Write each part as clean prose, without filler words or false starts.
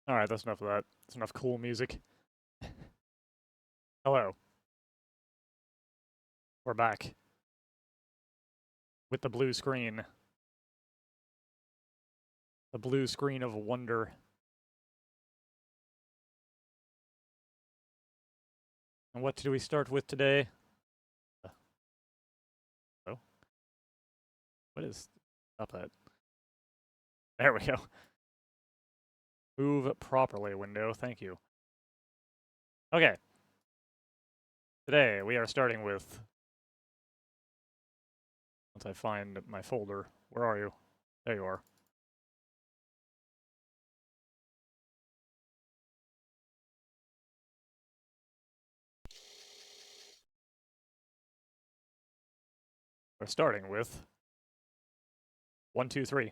Alright, that's enough of that. That's enough cool music. Hello. We're back. With the blue screen. The blue screen of wonder. And what do we start with today? Oh. What is up that? There we go. Move properly, window. Thank you. Okay. Today, we are starting with... Once I find my folder. Where are you? There you are. We're starting with... 1, 2, 3.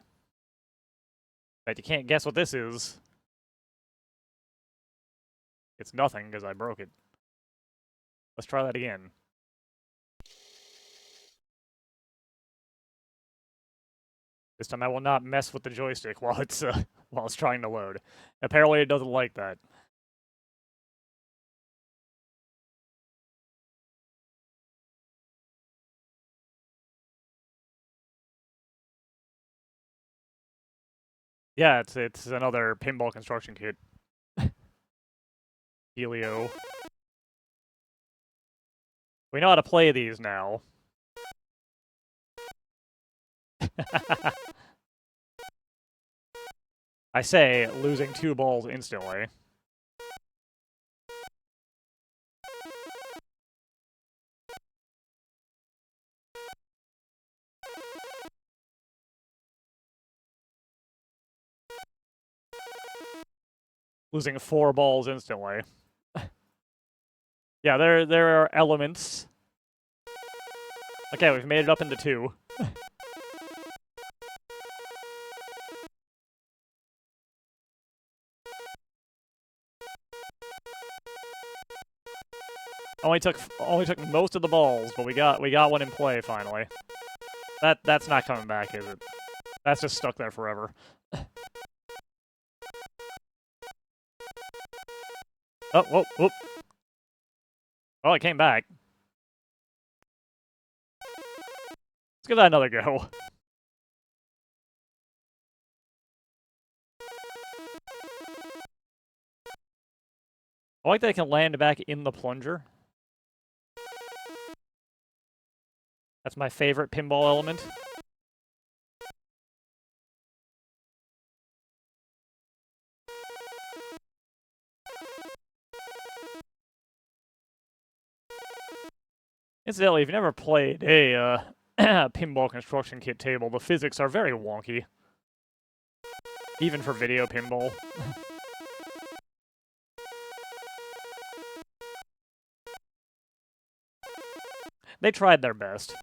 Bet you can't guess what this is. It's nothing, because I broke it. Let's try that again. This time I will not mess with the joystick while it's trying to load. Apparently it doesn't like that. Yeah, it's another pinball construction kit. Helio. We know how to play these now. I say, losing 2 balls instantly. Losing 4 balls instantly. Yeah, there are elements. Okay, we've made it up into 2. Only took most of the balls, but we got one in play finally. That's not coming back, is it? That's just stuck there forever. Oh, whoa, whoop. Oh, it came back. Let's give that another go. I like that it can land back in the plunger. That's my favorite pinball element. Incidentally, if you've never played a pinball construction kit table, the physics are very wonky. Even for video pinball. They tried their best.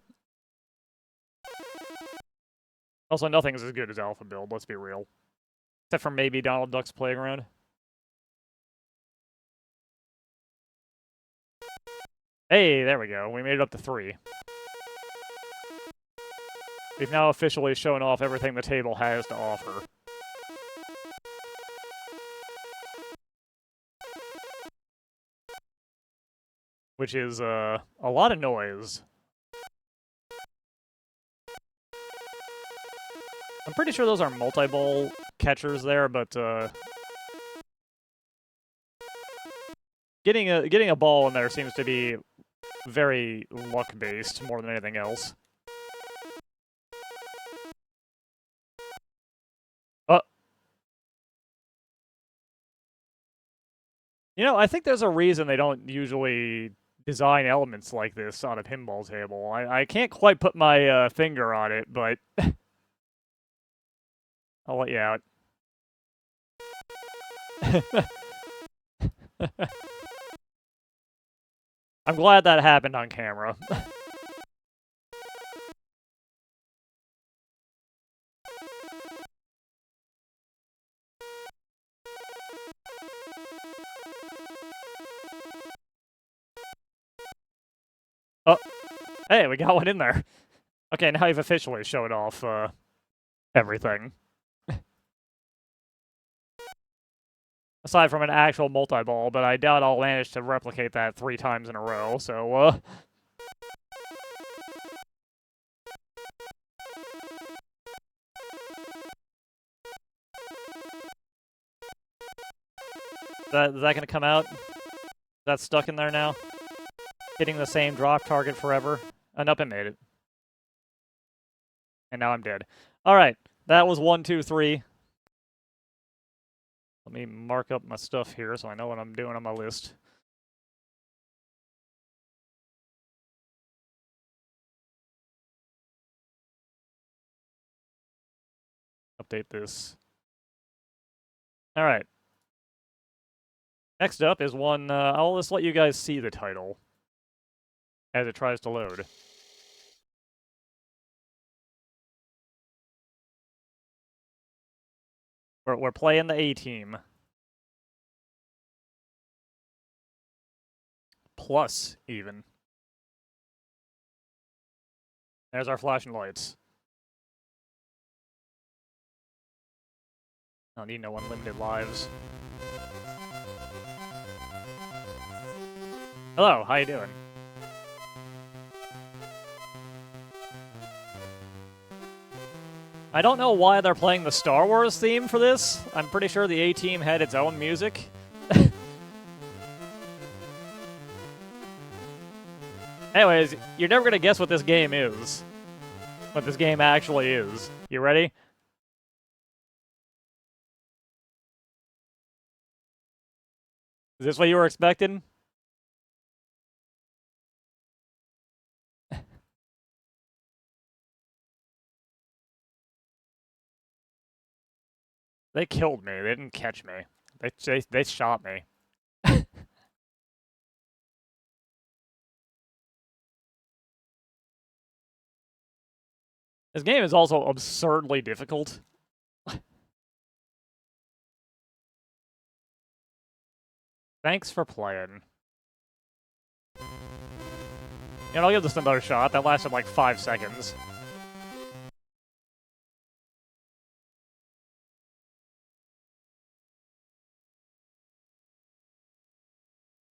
Also, nothing's as good as Alpha Build, let's be real. Except for maybe Donald Duck's Playground. Hey, there we go. We made it up to 3. We've now officially shown off everything the table has to offer. Which is, a lot of noise. I'm pretty sure those are multi-ball catchers there, but, getting a ball in there seems to be very luck-based more than anything else. You know, I think there's a reason they don't usually design elements like this on a pinball table. I can't quite put my finger on it, but I'll let you out. I'm glad that happened on camera. Oh, hey, we got one in there. Okay, now you've officially showed off everything. aside from an actual multi-ball, but I doubt I'll manage to replicate that 3 times in a row, so, is that gonna come out? Is that stuck in there now? Hitting the same drop target forever? Nope, it made it. And now I'm dead. Alright, that was 1, 2, 3. Let me mark up my stuff here so I know what I'm doing on my list. Update this. Alright. Next up is one, I'll just let you guys see the title as it tries to load. We're playing the A-Team. Plus, even. There's our flashing lights. I don't need no unlimited lives. Hello, how you doing? I don't know why they're playing the Star Wars theme for this. I'm pretty sure the A-Team had its own music. Anyways, you're never gonna guess what this game is. What this game actually is. You ready? Is this what you were expecting? They killed me. They didn't catch me. They shot me. This game is also absurdly difficult. Thanks for playing. And I'll give this another shot. That lasted like 5 seconds.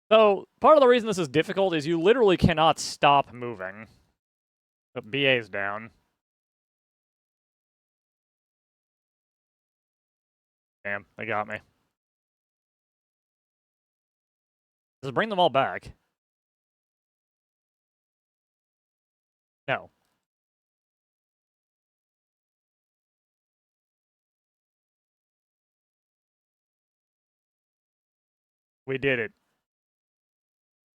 So, part of the reason this is difficult is you literally cannot stop moving. But BA's down. Damn, they got me. Just bring them all back. No. We did it.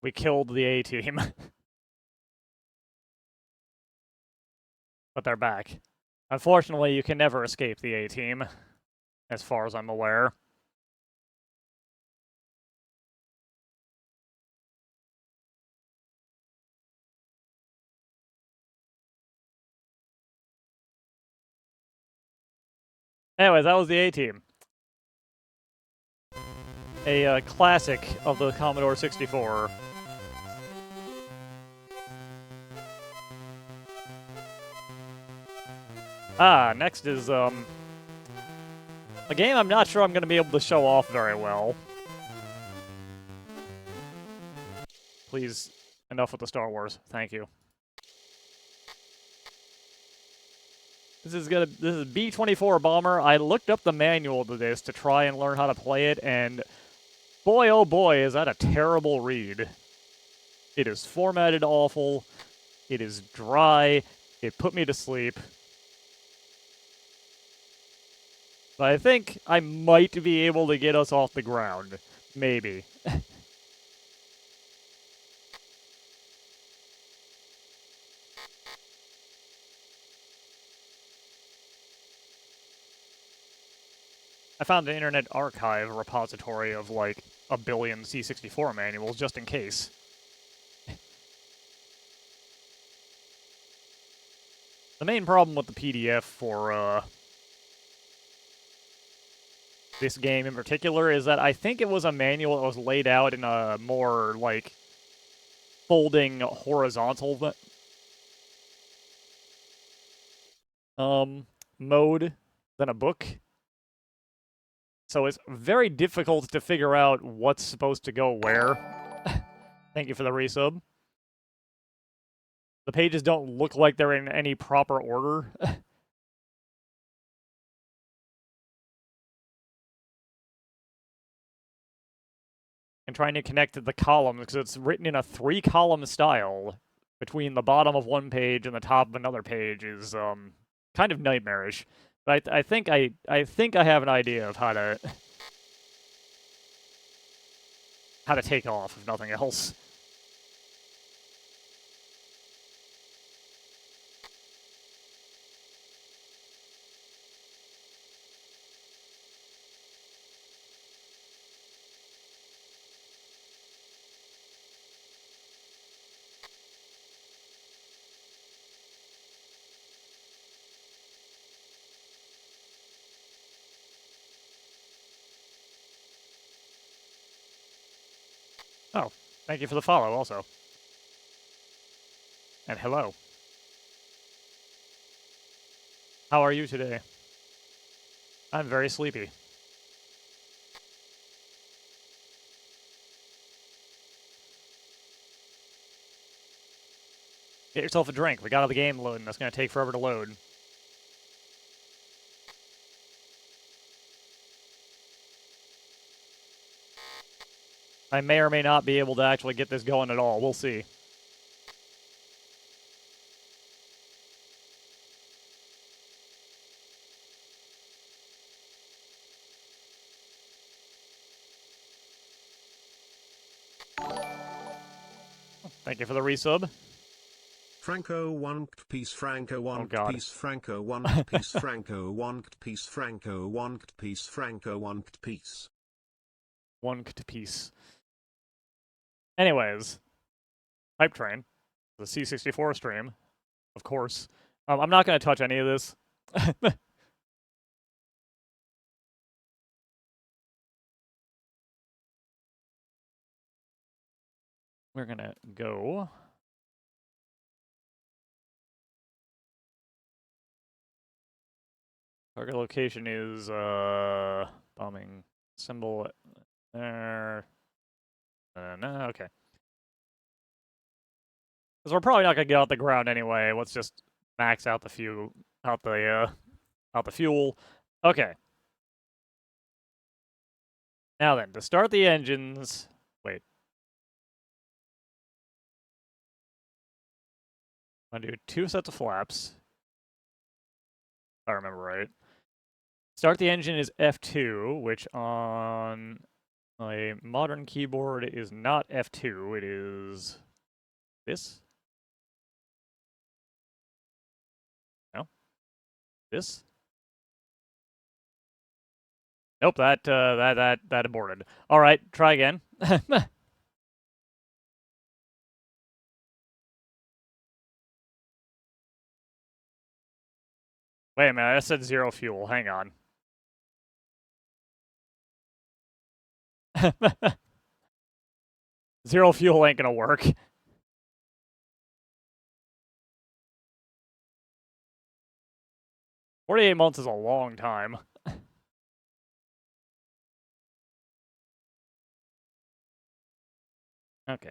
We killed the A-Team. But they're back. Unfortunately, you can never escape the A-Team, as far as I'm aware. Anyways, that was the A-Team. A classic of the Commodore 64. Next is, a game I'm not sure I'm going to be able to show off very well. Please, enough with the Star Wars. Thank you. This is B-24 Bomber. I looked up the manual to this to try and learn how to play it, and boy, oh boy, is that a terrible read. It is formatted awful. It is dry. It put me to sleep. But I think I might be able to get us off the ground. Maybe. I found an Internet Archive repository of like a billion C64 manuals just in case. The main problem with the PDF for this game in particular is that I think it was a manual that was laid out in a more like folding horizontal mode than a book. So it's very difficult to figure out what's supposed to go where. Thank you for the resub. The pages don't look like they're in any proper order. And trying to connect the columns, because it's written in a 3-column style between the bottom of one page and the top of another page is kind of nightmarish. But I think I have an idea of how to take off, if nothing else. Oh, thank you for the follow also. And hello. How are you today? I'm very sleepy. Get yourself a drink. We got the game loading. That's going to take forever to load. I may or may not be able to actually get this going at all. We'll see. Thank you for the resub. Franco one piece, Franco one God. piece, Franco one piece, Franco one piece, Franco one piece, Franco one piece. One piece. Anyways, Hype Train, the C64 stream, of course. I'm not going to touch any of this. We're going to go. Target location is bombing symbol there. No, okay. Because we're probably not gonna get out the ground anyway. Let's just max out the fuel. Out the fuel. Okay. Now then, to start the engines. Wait. I'm gonna do 2 sets of flaps. If I remember right. Start the engine is F2, which on a modern keyboard is not F2. It is this. No. This. Nope, that aborted. All right, try again. Wait a minute, I said 0 fuel. Hang on. Zero fuel ain't gonna work. 48 months is a long time. Okay.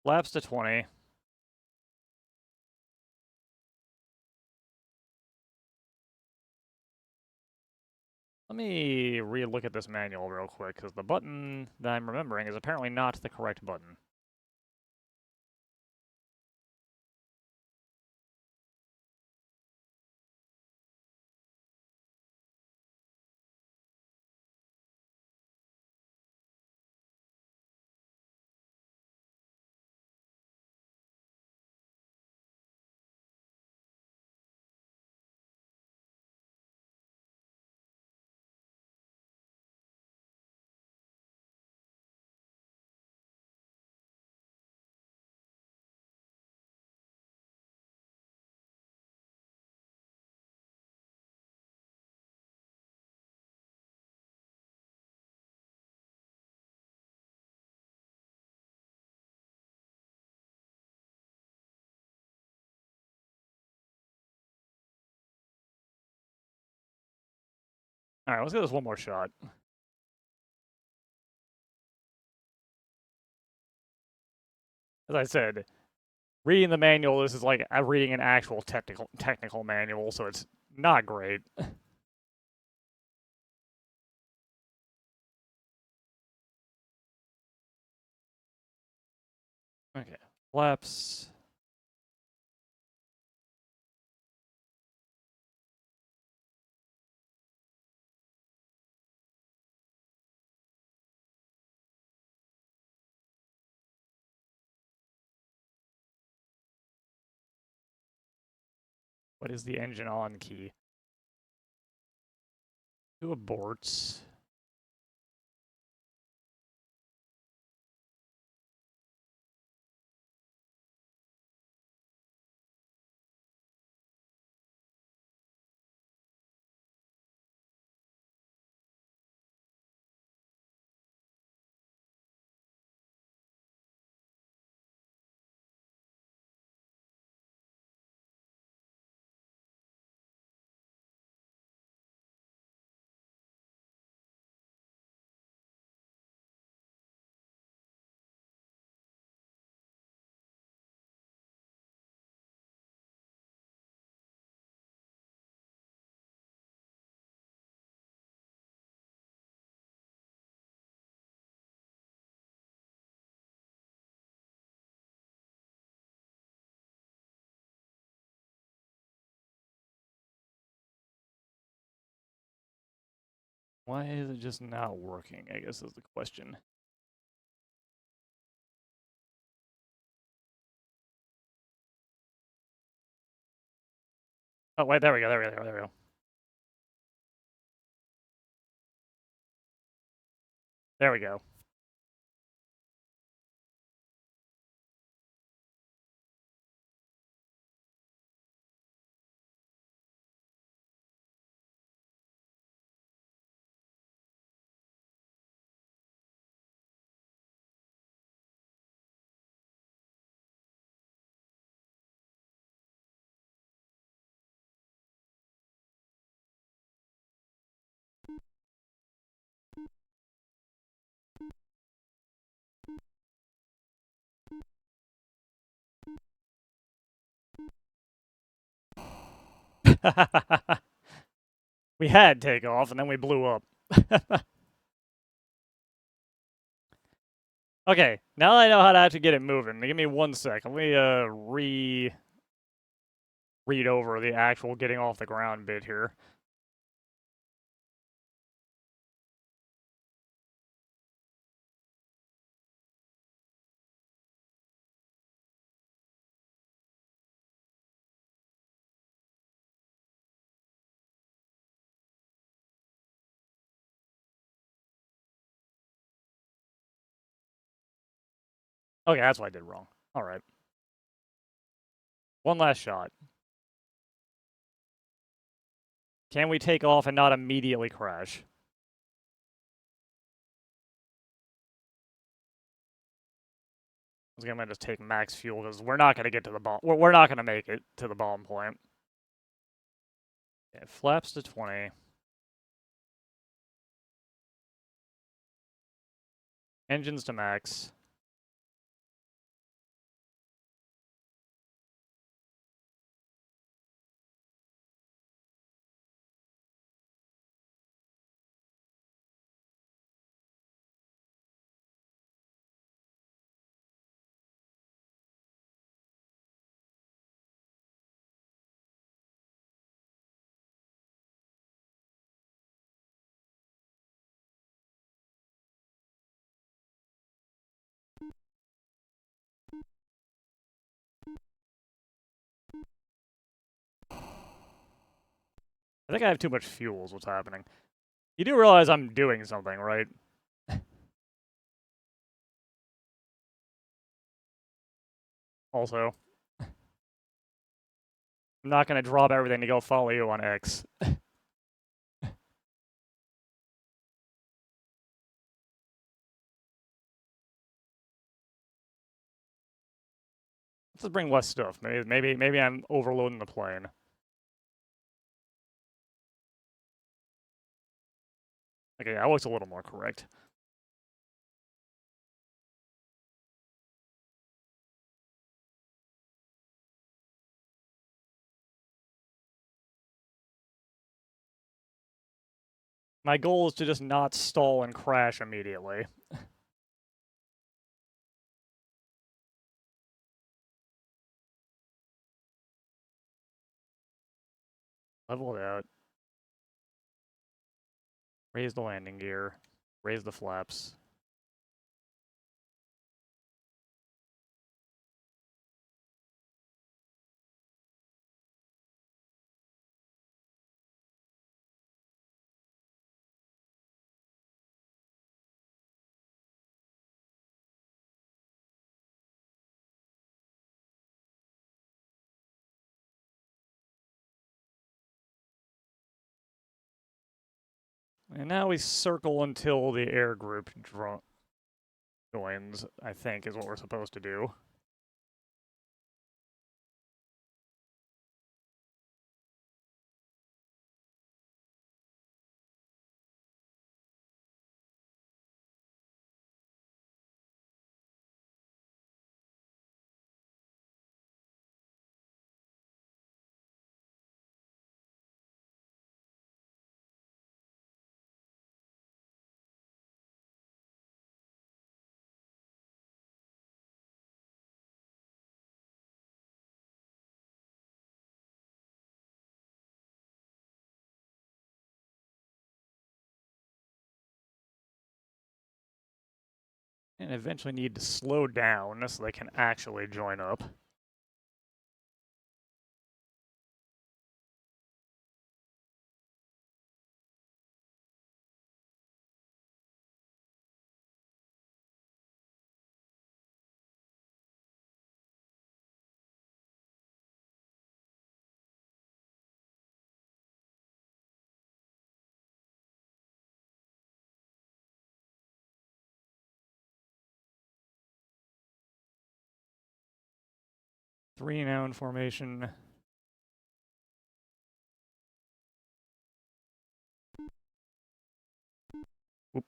Laps to 20. Let me re-look at this manual real quick, because the button that I'm remembering is apparently not the correct button. Alright, let's give this one more shot. As I said, reading the manual, this is like reading an actual technical manual, so it's not great. Okay, flaps. What is the engine on key? Two aborts. Why is it just not working, I guess is the question. Oh, wait, there we go, there we go, there we go. There we go. We had takeoff, and then we blew up. Okay, now that I know how to actually get it moving, give me 1 sec. Let me read over the actual getting off the ground bit here. Okay, that's what I did wrong. Alright. One last shot. Can we take off and not immediately crash? I'm gonna just take max fuel because we're not gonna get to the bomb. We're not gonna make it to the bomb point. Okay, flaps to 20. Engines to max. I think I have too much fuel is what's happening. You do realize I'm doing something, right? Also, I'm not gonna drop everything to go follow you on X. Let's just bring less stuff. Maybe I'm overloading the plane. Okay, that looks a little more correct. My goal is to just not stall and crash immediately. Level it out. Raise the landing gear. Raise the flaps. And now we circle until the air group joins, I think, is what we're supposed to do. And eventually need to slow down so they can actually join up. Three now in formation. Oop.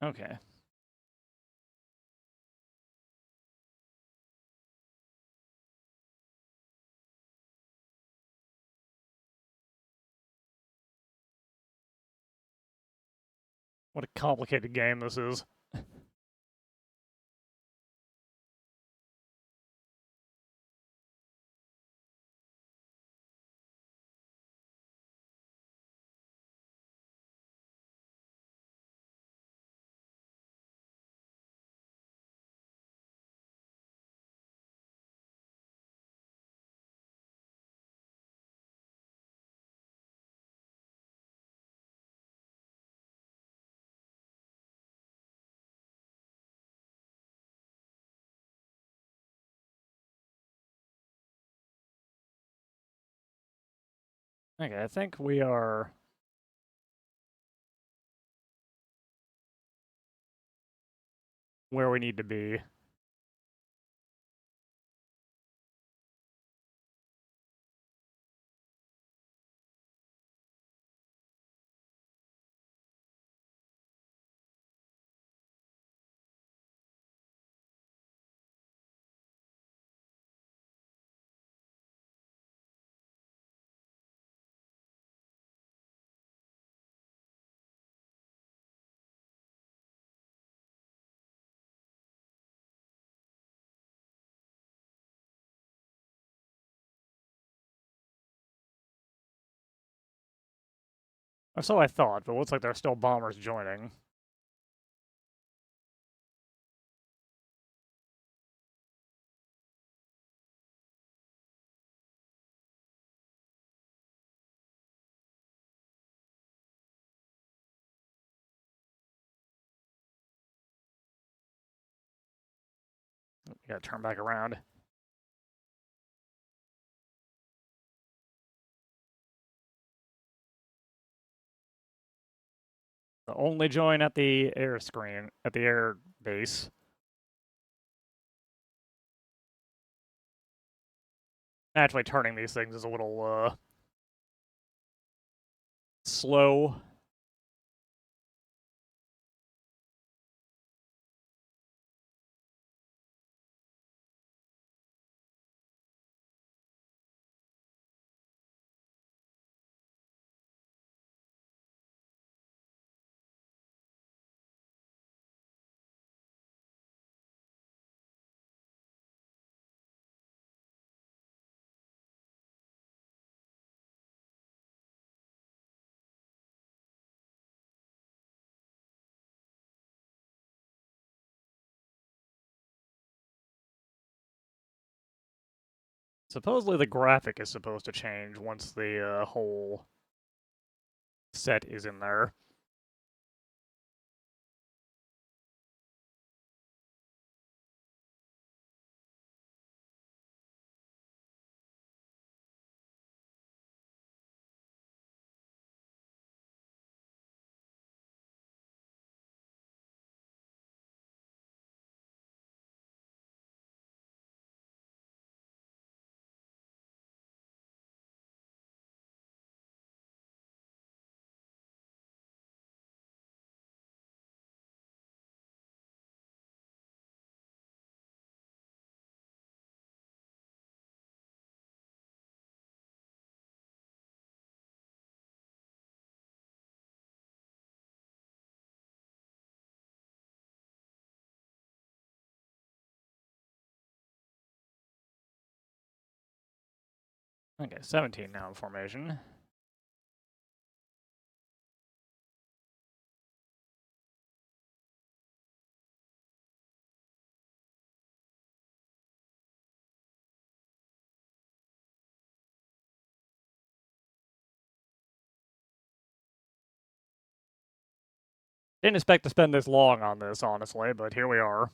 Okay. What a complicated game this is. Okay, I think we are where we need to be. Or so I thought, but it looks like there are still bombers joining. Gotta turn back around. The only join at the air screen, at the air base. Actually, turning these things is a little, slow. Supposedly the graphic is supposed to change once the whole set is in there. Okay, 17 now in formation. Didn't expect to spend this long on this, honestly, but here we are.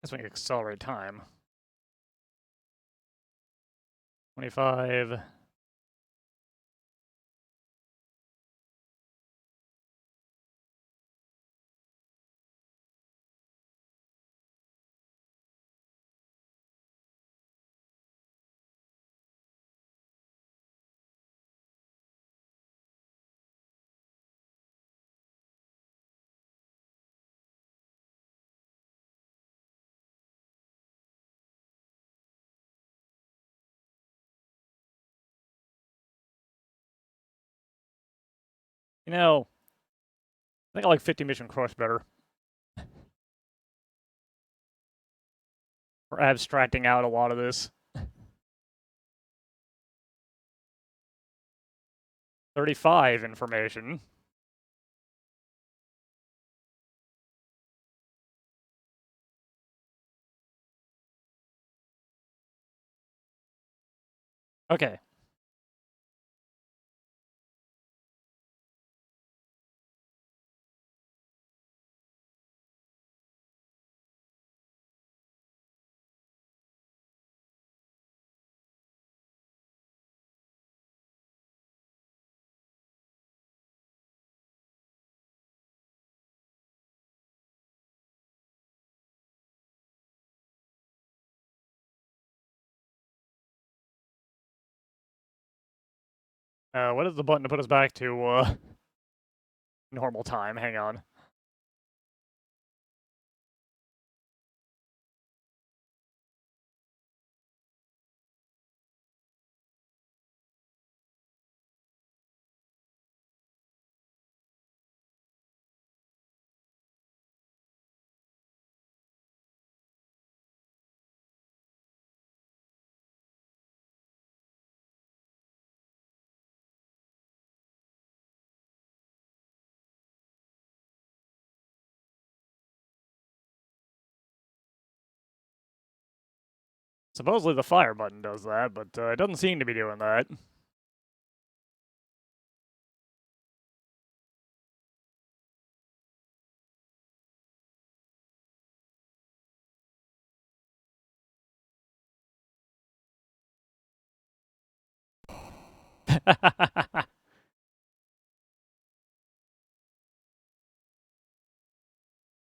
Guess we can accelerate time. 25. You know, I think I like 50 Mission Crush better. For abstracting out a lot of this. 35 information. Okay. What is the button to put us back to, normal time? Hang on. Supposedly the fire button does that, but it doesn't seem to be doing that.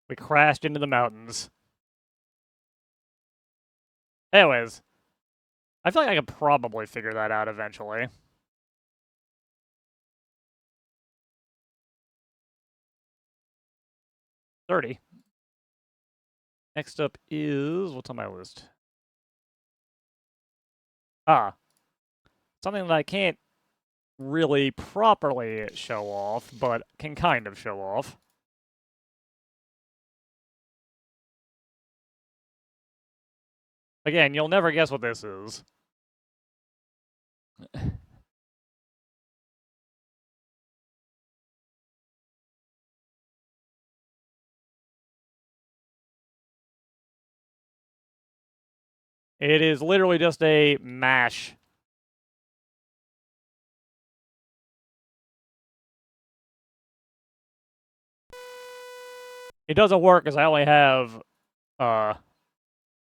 We crashed into the mountains. Anyways, I feel like I could probably figure that out eventually. 30. Next up is... what's on my list? Ah, something that I can't really properly show off, but can kind of show off. Again, you'll never guess what this is. It is literally just a mash. It doesn't work because I only have uh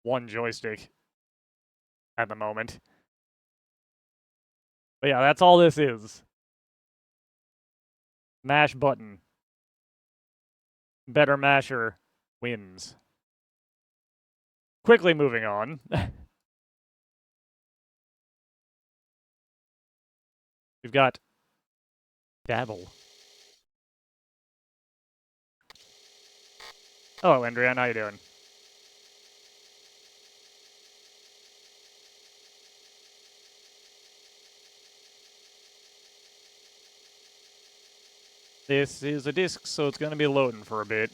one joystick at the moment. But yeah, that's all this is. Mash button. Better masher wins. Quickly moving on. We've got Dabble. Hello, Andrea. How you doing? This is a disc, so it's going to be loading for a bit.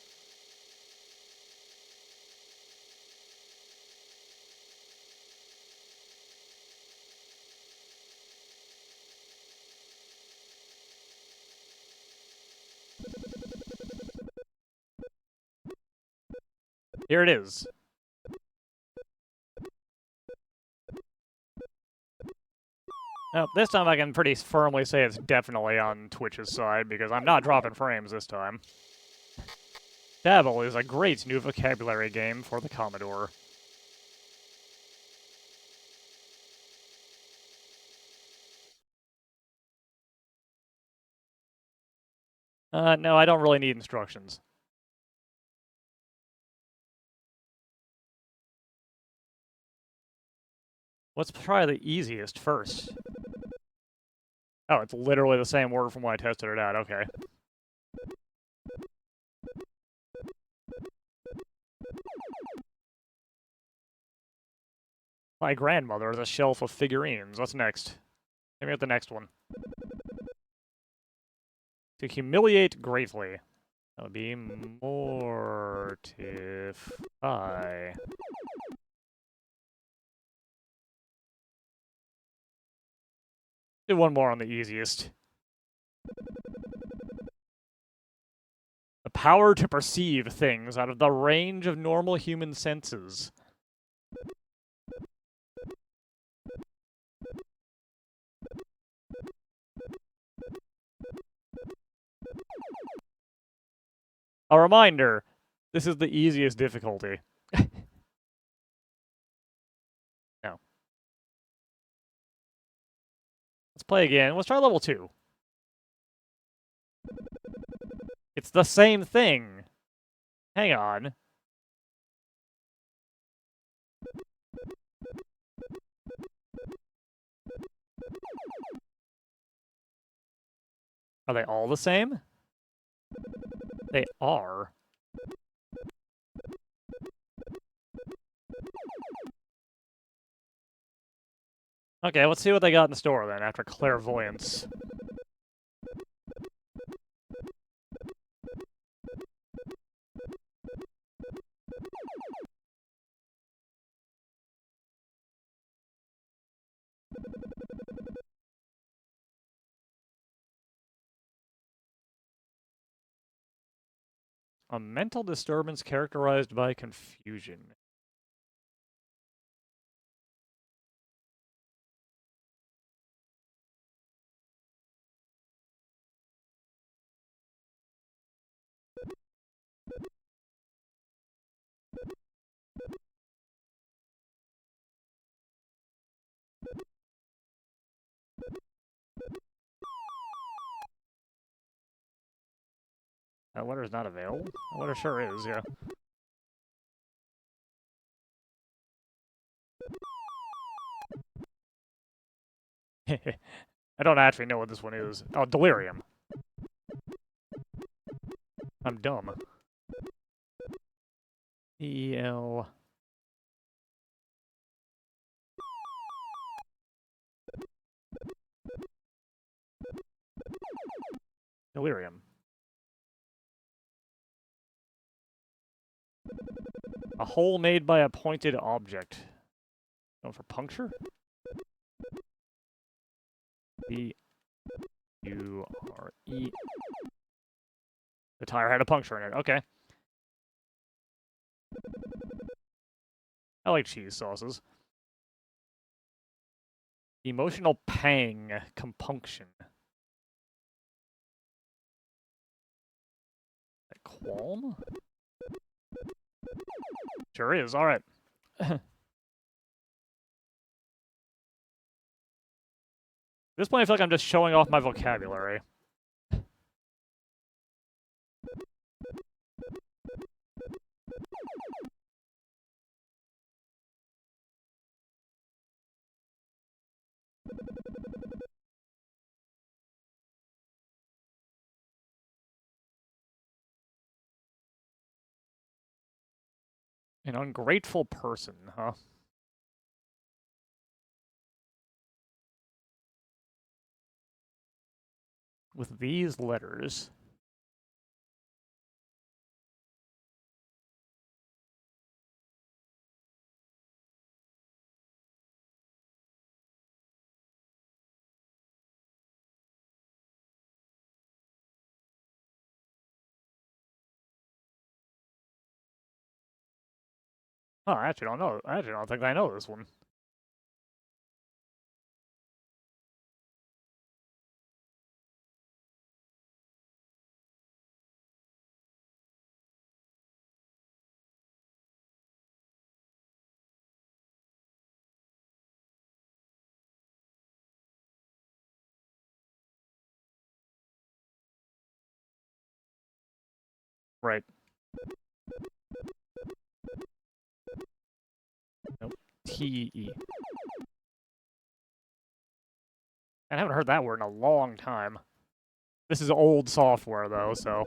Here it is. Now, this time I can pretty firmly say it's definitely on Twitch's side, because I'm not dropping frames this time. Dabble is a great new vocabulary game for the Commodore. No, I don't really need instructions. Let's try the easiest first. Oh, it's literally the same word from when I tested it out, okay. My grandmother has a shelf of figurines. What's next? Maybe at the next one. To humiliate greatly. That would be mortify. Do one more on the easiest. The power to perceive things out of the range of normal human senses. A reminder, this is the easiest difficulty. No. Let's play again. Let's try level 2. It's the same thing. Hang on. Are they all the same? They are. Okay, let's see what they got in store then after clairvoyance. A mental disturbance characterized by confusion. That letter's not available? That letter sure is, yeah. I don't actually know what this one is. Oh, delirium. I'm dumb. E-L... Delirium. A hole made by a pointed object. Going for puncture? P-U-R-E. The tire had a puncture in it. Okay. I like cheese sauces. Emotional pang. Compunction. Qualm? Sure is. All right. This point, I feel like I'm just showing off my vocabulary. An ungrateful person, huh? With these letters. Oh, I actually don't know. I actually don't think I know this one. Right. Nope. T-E. I haven't heard that word in a long time. This is old software, though, so...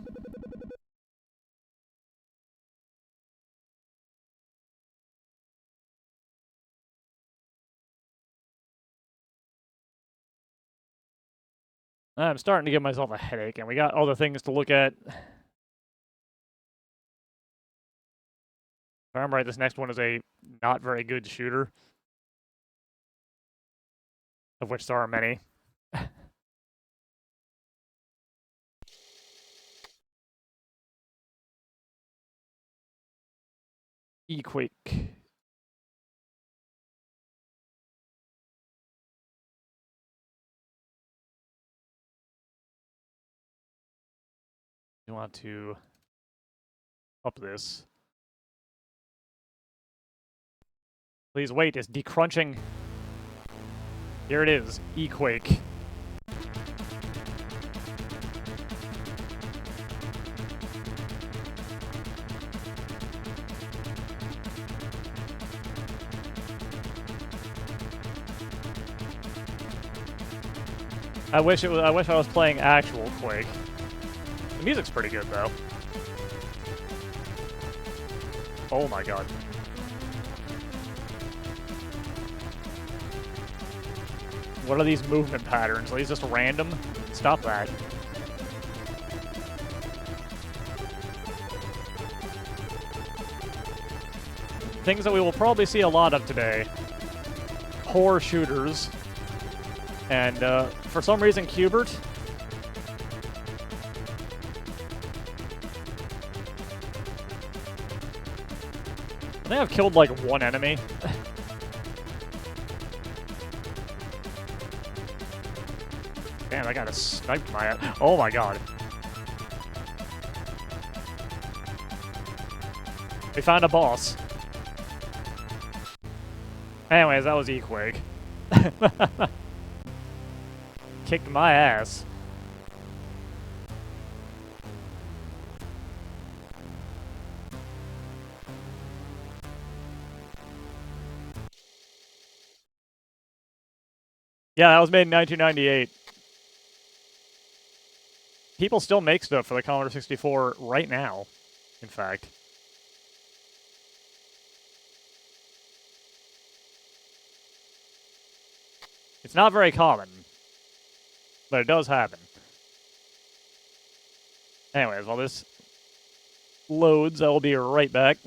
I'm starting to give myself a headache, and we got other things to look at. If I remember right, this next one is a not very good shooter. Of which there are many. Equake. You want to up this. Please wait, it's decrunching. Here it is, Equake. I wish I was playing actual Quake. The music's pretty good though. Oh my god. What are these movement patterns? Are these just random? Stop that. Things that we will probably see a lot of today. Horror shooters. And, for some reason, Cubert. I think I've killed, like, one enemy. Damn, I got sniped my ass. Oh my god. We found a boss. Anyways, that was Equake. Kicked my ass. Yeah, that was made in 1998. People still make stuff for the Commodore 64 right now, in fact. It's not very common, but it does happen. Anyways, while this loads, I will be right back.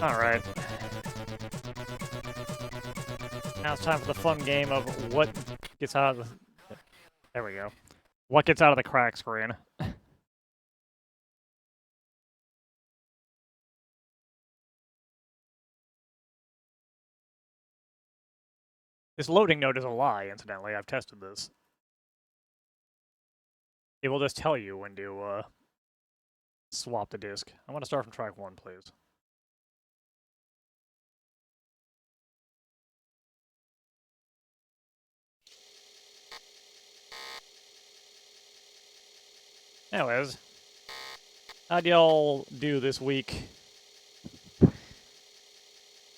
Alright. Now it's time for the fun game of what gets out of the... There we go. What gets out of the crack screen. This loading node is a lie, incidentally. I've tested this. It will just tell you when to swap the disk. I want to start from track 1, please. Anyways, how'd y'all do this week?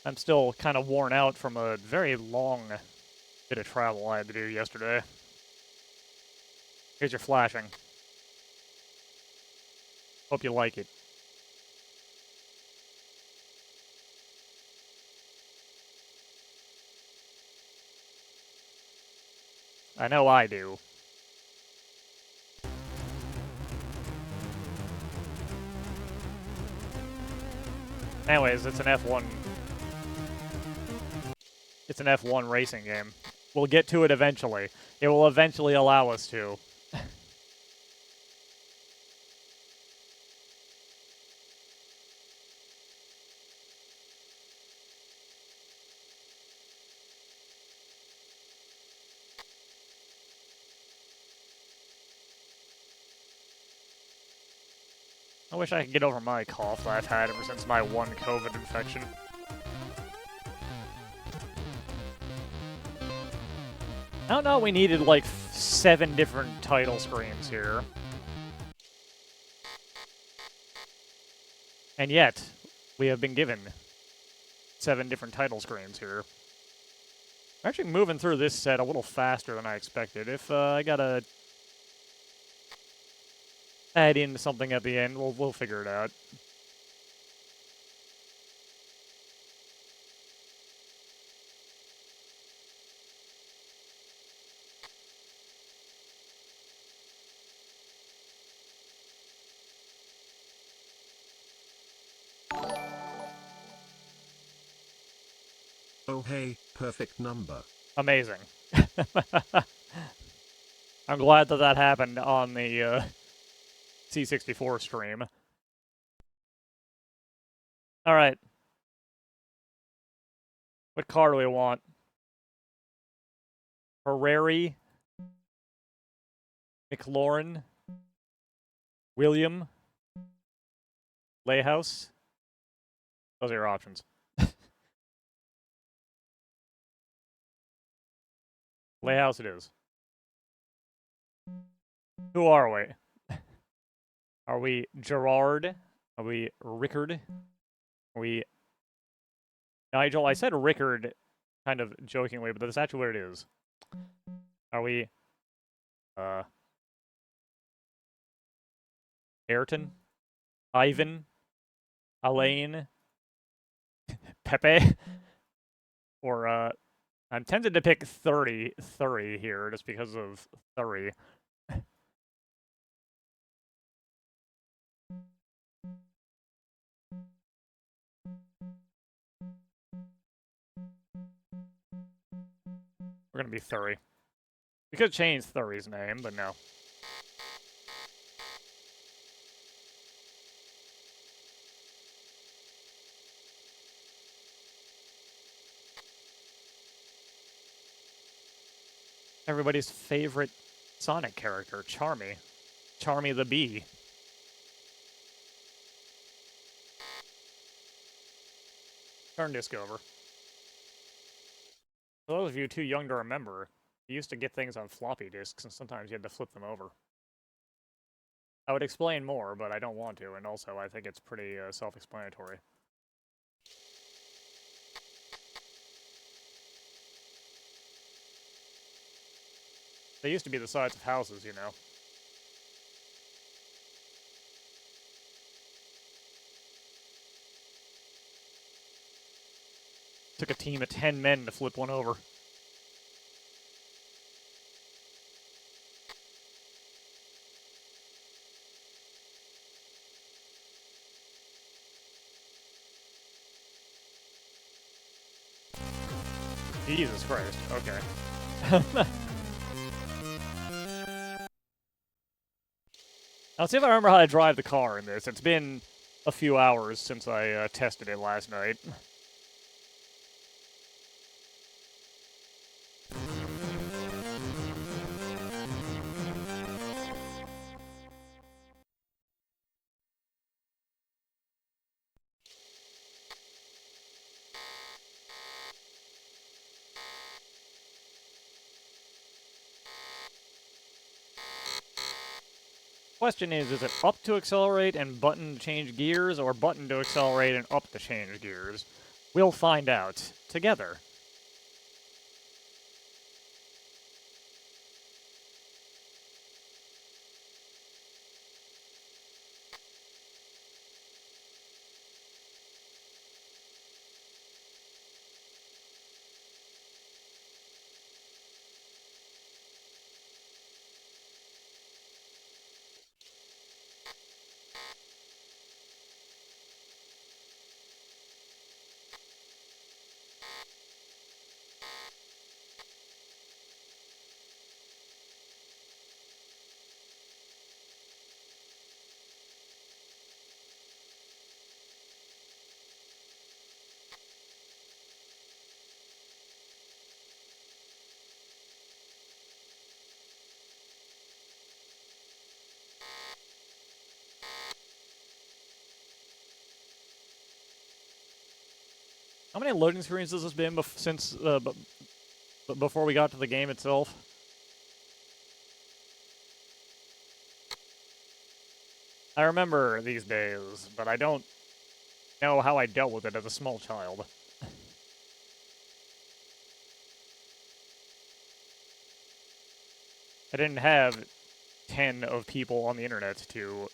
I'm still kind of worn out from a very long bit of travel I had to do yesterday. Here's your flashing. Hope you like it. I know I do. Anyways, it's an F1. It's an F1 racing game. We'll get to it eventually. It will eventually allow us to. I wish I could get over my cough that I've had ever since my one COVID infection. I don't know, we needed like 7 different title screens here. And yet, we have been given 7 different title screens here. I'm actually moving through this set a little faster than I expected. If I gotta add in something at the end, we'll figure it out. Oh hey, perfect number. Amazing. I'm glad that that happened on the C64 stream. Alright. What car do we want? Ferrari? McLaurin? William? Layhouse? Those are your options. Layhouse it is. Who are we? Are we Gerard? Are we Rickard? Are we Nigel? I said Rickard kind of jokingly, but that's actually what it is. Are we Ayrton? Ivan? Elaine? Pepe? Or I'm tempted to pick 30 here just because of 30. We're gonna be 30. We could change 30's name, but no. Everybody's favorite Sonic character, Charmy. Charmy the Bee. Turn disc over. For those of you too young to remember, you used to get things on floppy disks, and sometimes you had to flip them over. I would explain more, but I don't want to, and also I think it's pretty self-explanatory. They used to be the sides of houses, you know. Took a team of 10 men to flip one over. Jesus Christ, okay. I'll see if I remember how to drive the car in this. It's been a few hours since I tested it last night. Question is it up to accelerate and button to change gears, or button to accelerate and up to change gears? We'll find out together. How many loading screens has this been since before we got to the game itself? I remember these days, but I don't know how I dealt with it as a small child. I didn't have 10 of people on the internet to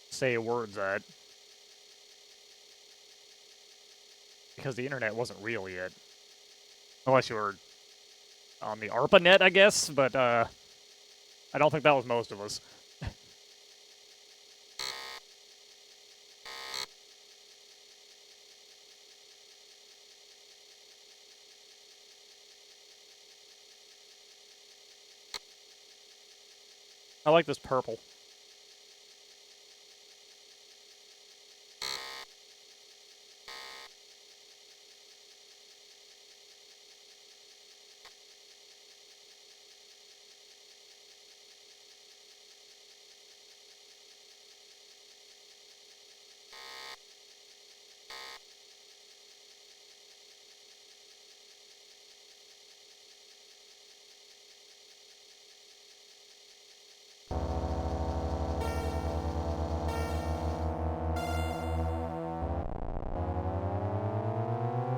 say words at. Because the internet wasn't real yet. Unless you were on the ARPANET, I guess, but I don't think that was most of us. I like this purple.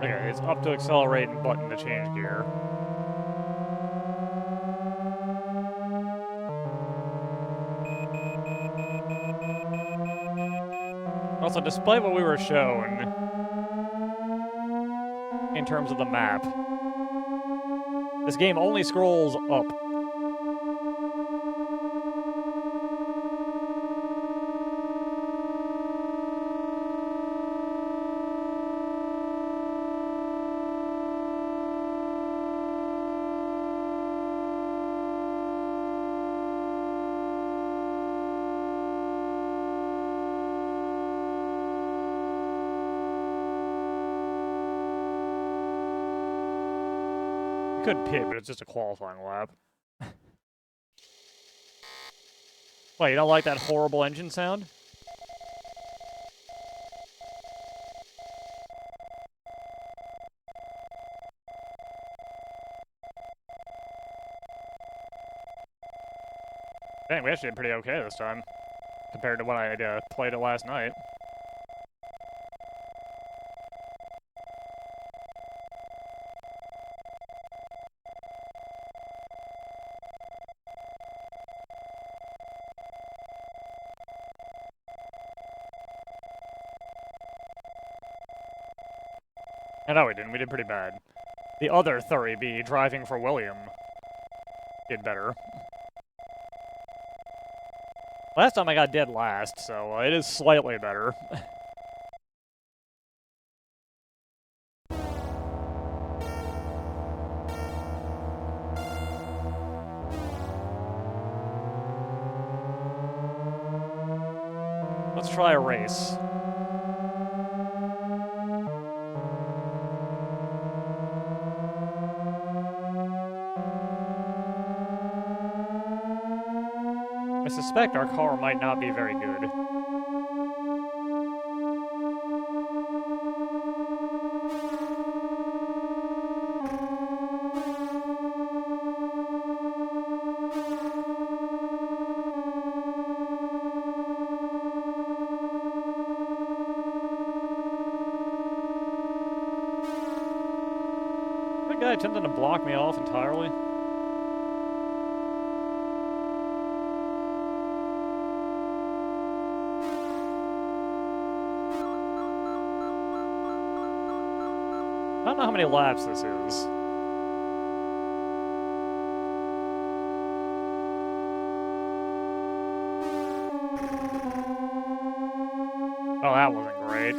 Okay, it's up to accelerate and button to change gear. Also, despite what we were shown in terms of the map, this game only scrolls up. Could pit, but it's just a qualifying lap. Wait, you don't like that horrible engine sound? Dang, we actually did pretty okay this time, compared to when I played it last night. And no, we didn't. We did pretty bad. The other 30B, driving for William, did better. Last time I got dead last, so it is slightly better. Let's try a race. I suspect our car might not be very good. That guy attempting to block me off entirely. I don't know how many laps this is. Oh, that wasn't great.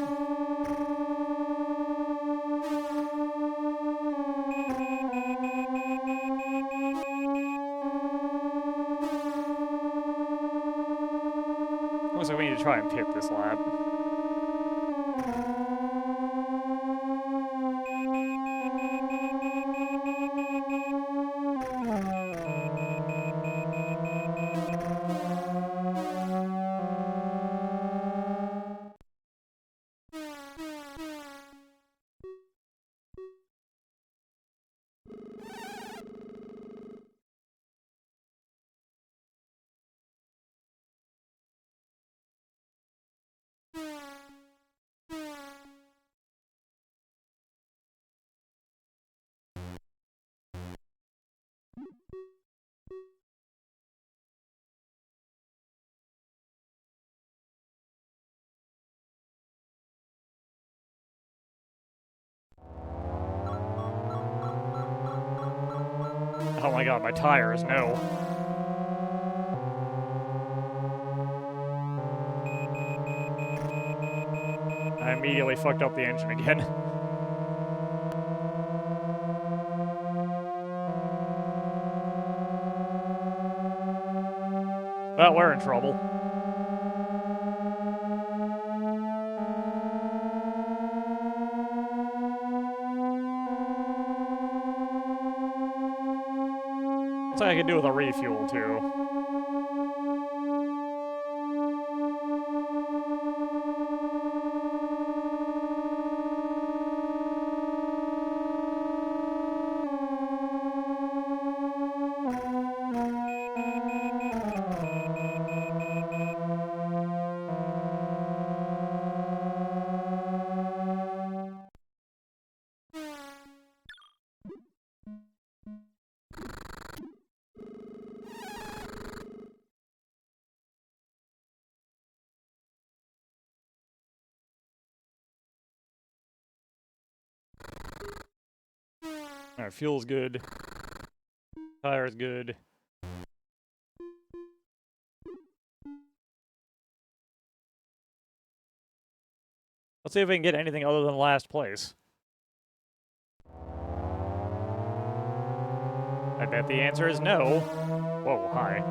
Looks like we need to try and pit this lap. Oh my god, my tires, no. I immediately fucked up the engine again. Well, we're in trouble. Looks like I could do with a refuel, too. Alright, fuel's good. Tire's good. Let's see if we can get anything other than last place. I bet the answer is no. Whoa, hi.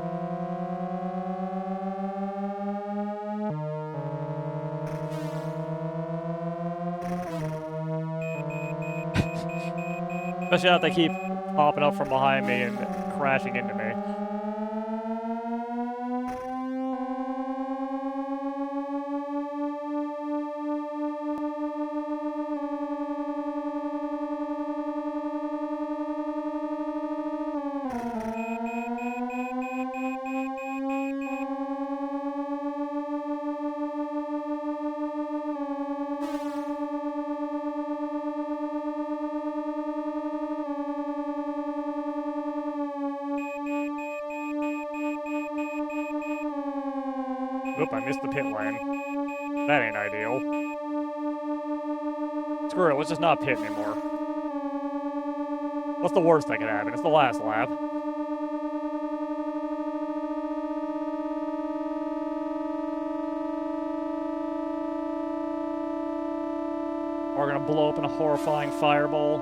Especially if they keep popping up from behind me and crashing into me. Oop, I missed the pit lane. That ain't ideal. Screw it, let's just not pit anymore. What's the worst that could happen? It's the last lap. We're gonna blow up in a horrifying fireball.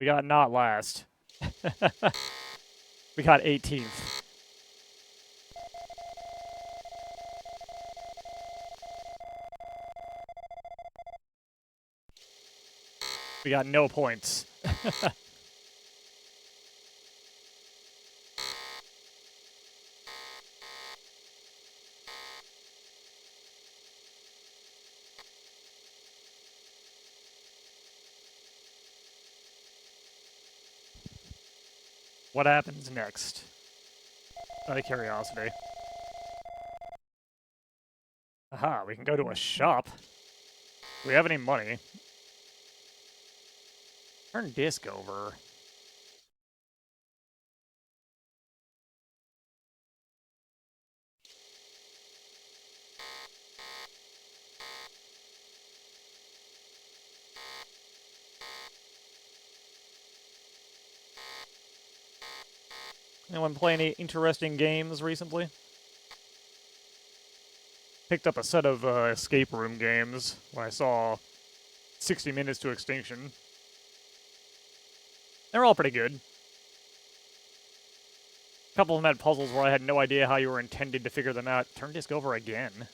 We got not last. We got 18th. We got no points. What happens next? Out of curiosity. Aha, we can go to a shop. Do we have any money? Turn disc over. Anyone play any interesting games recently? Picked up a set of escape room games when I saw 60 Minutes to Extinction. They're all pretty good. A couple of them had puzzles where I had no idea how you were intended to figure them out. Turn disc over again.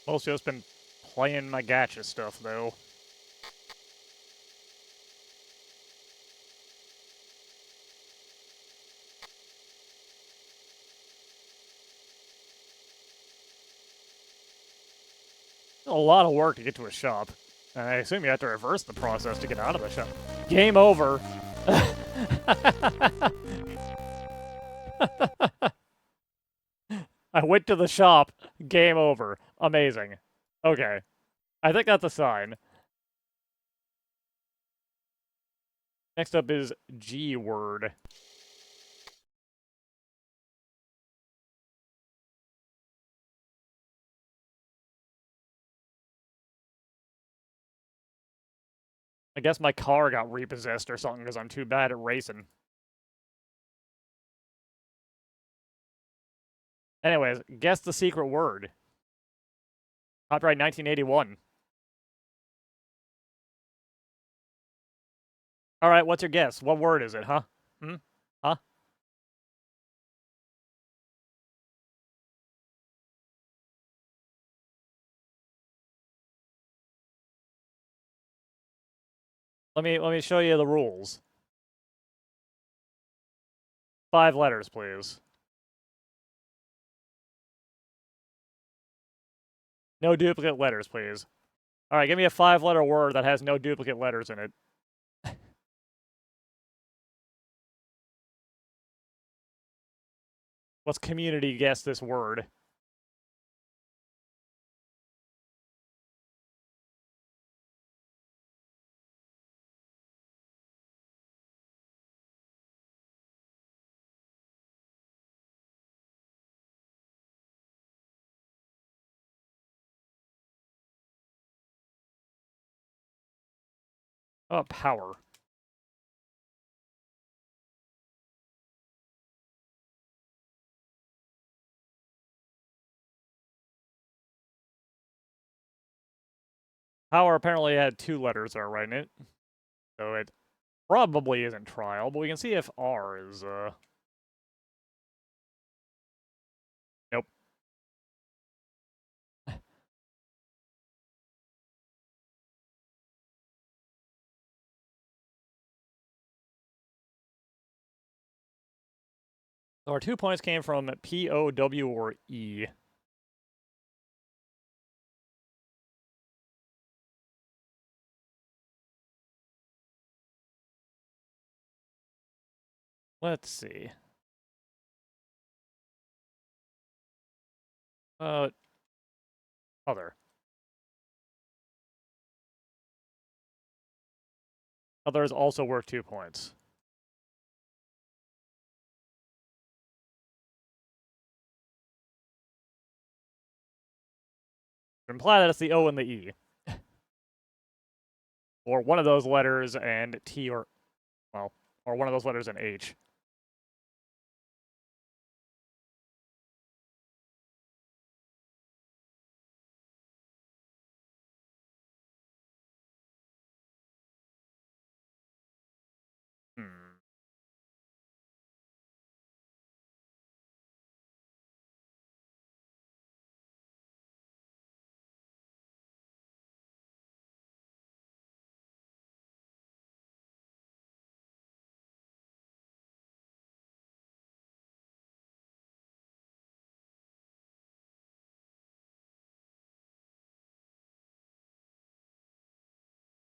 Mostly just been playing my gacha stuff, though. A lot of work to get to a shop. And I assume you have to reverse the process to get out of the shop. Game over. I went to the shop. Game over. Amazing. Okay. I think that's a sign. Next up is G word. I guess my car got repossessed or something because I'm too bad at racing. Anyways, guess the secret word. Copyright 1981. Alright, what's your guess? What word is it, huh? Hmm? Huh? Let me show you the rules. 5 letters, please. No duplicate letters, please. All right, give me a 5-letter word that has no duplicate letters in it. Let's community guess this word. Oh, power. Power apparently had 2 letters are right in it. So it probably isn't trial, but we can see if R is, Nope. So our 2 points came from P, O, W, or E. Let's see. Other. Other is also worth 2 points. Imply that it's the O and the E. Or one of those letters and T or, well, or one of those letters and H. Hmm.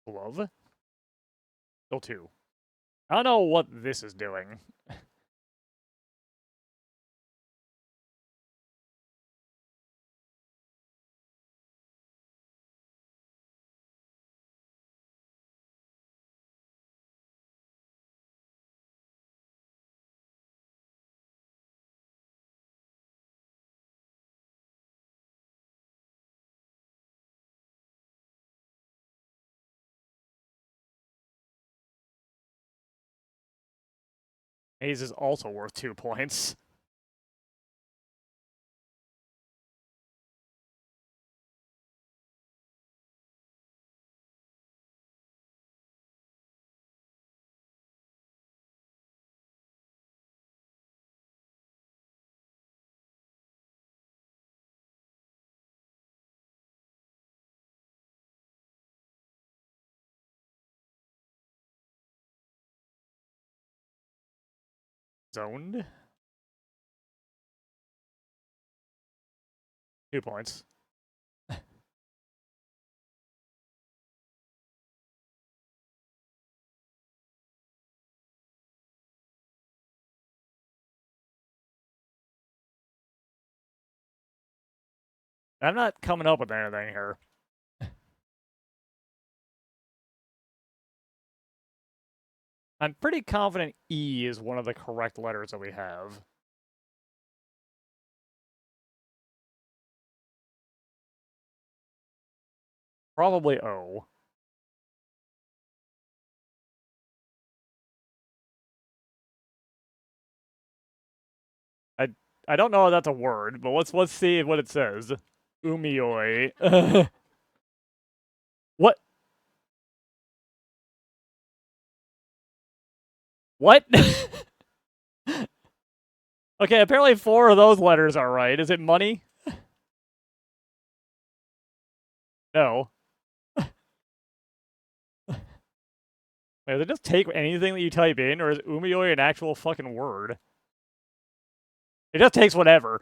Glove? Still 2. I don't know what this is doing. Haze is also worth 2 points. Zoned? 2 points. I'm not coming up with anything here. I'm pretty confident E is one of the correct letters that we have. Probably O. I don't know if that's a word, but let's see what it says. Umioi. What? What? Okay, apparently 4 of those letters are right. Is it money? No. Wait, does it just take anything that you type in, or is umioi an actual fucking word? It just takes whatever.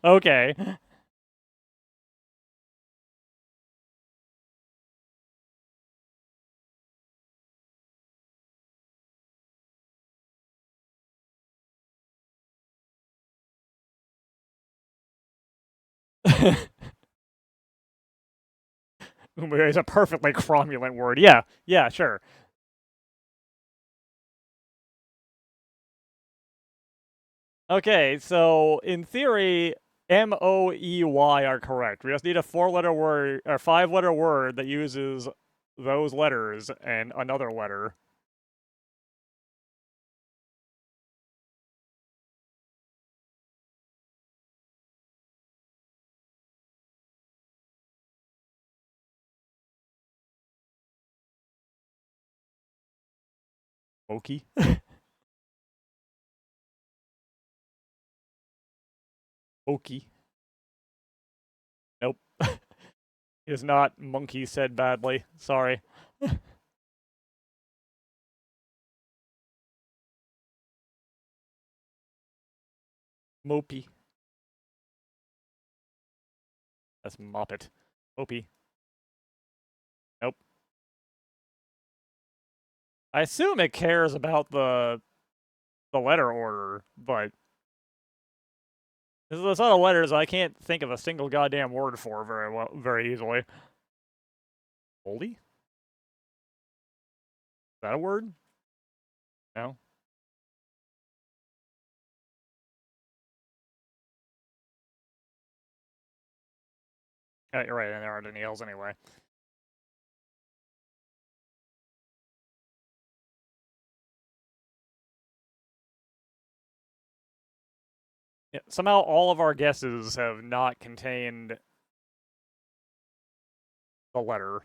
Okay. Umioi is a perfectly cromulent word. Yeah, yeah, sure. Okay, so in theory, MOEY are correct. We just need a 4-letter word or 5-letter word that uses those letters and another letter. Oki? Oki. Nope. It is not monkey said badly. Sorry. Mopey. That's moppet. Mopey. Nope. I assume it cares about the letter order, but there's a lot of letters I can't think of a single goddamn word for very easily. Oldie? Is that a word? No. You're right, and there aren't any L's anyway. Yeah, somehow all of our guesses have not contained the letter.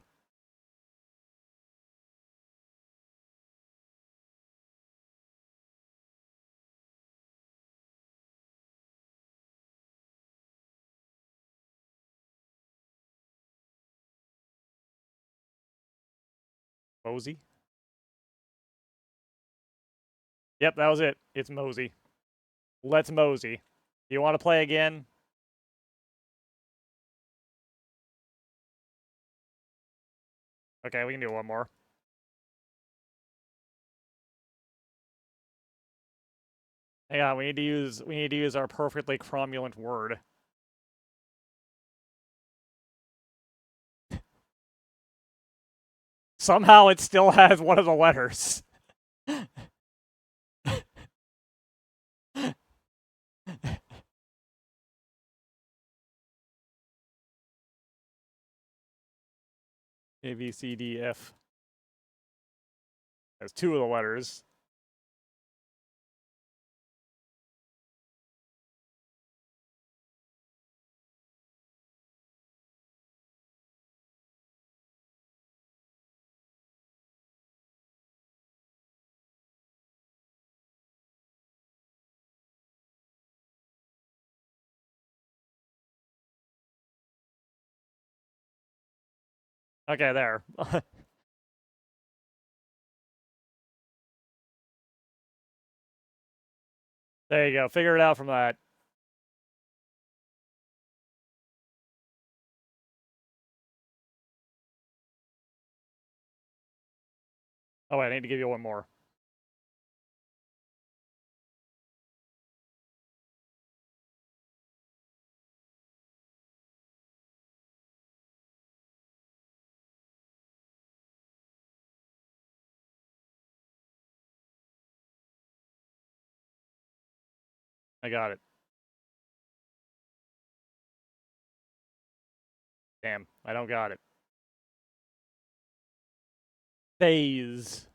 Mosey? Yep, that was it. It's Mosey. Let's Mosey. You want to play again? Okay, we can do one more. Hang on, we need to use our perfectly cromulent word. Somehow it still has one of the letters. A, B, C, D, F. Has 2 of the letters. Okay, there. There you go. Figure it out from that. Oh, wait, I need to give you one more. I got it. Damn, I don't got it. Phase.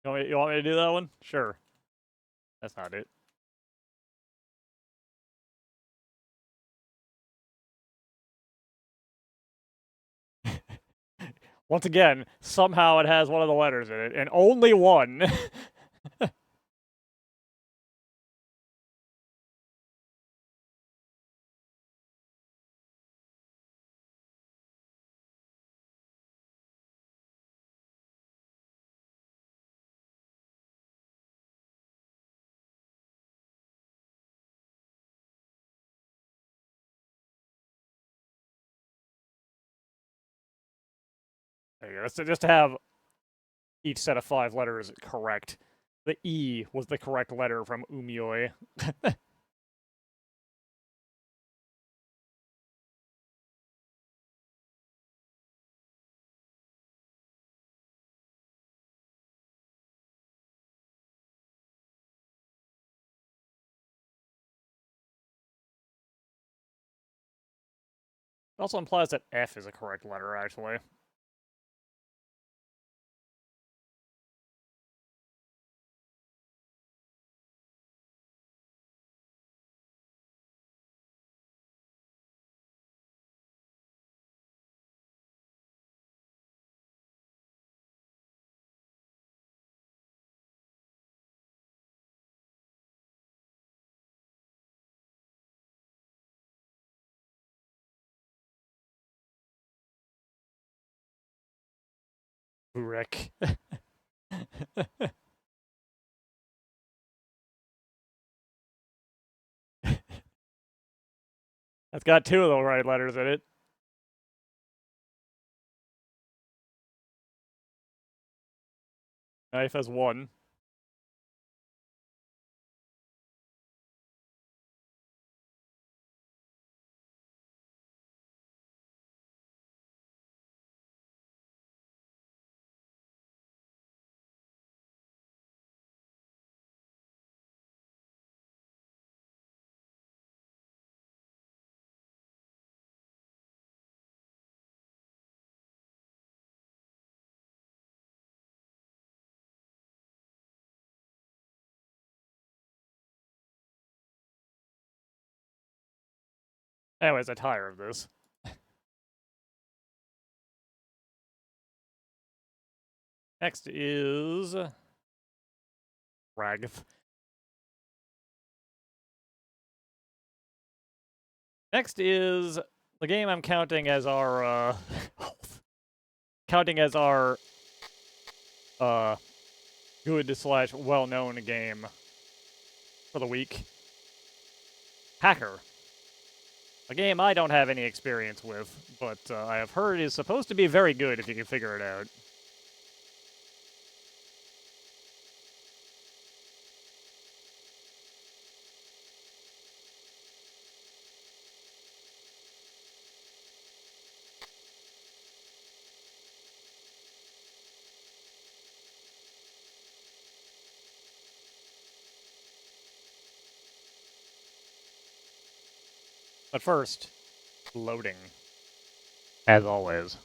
You want me to do that one? Sure. That's not it. Once again, somehow it has one of the letters in it, and only one. There you go. So just to have each set of 5 letters correct. The E was the correct letter from Umioi. It also implies that F is a correct letter, actually. Burek. That's got 2 of the right letters in it. Knife has 1. Anyways, I tire of this. Next is Ragath. Next is the game I'm counting as our counting as our good slash well-known game for the week. Hacker. A game I don't have any experience with, but I have heard is supposed to be very good if you can figure it out. But first, loading. As always.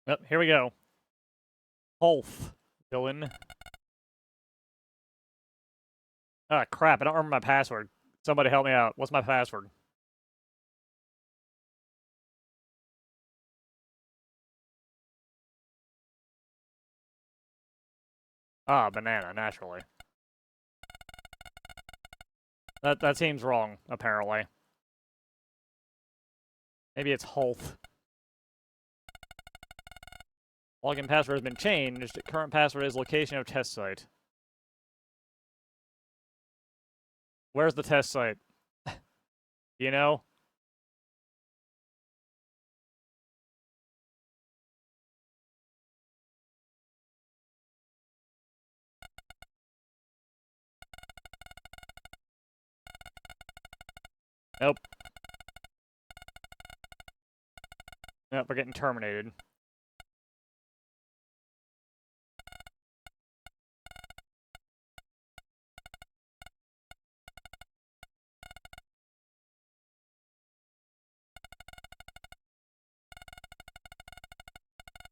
Yep, here we go. Hulf, villain. Ah, crap, I don't remember my password. Somebody help me out. What's my password? Ah, banana, naturally. That seems wrong, apparently. Maybe it's Hulf. Login password has been changed. Current password is location of test site. Where's the test site? You know? Nope. Nope, we're getting terminated.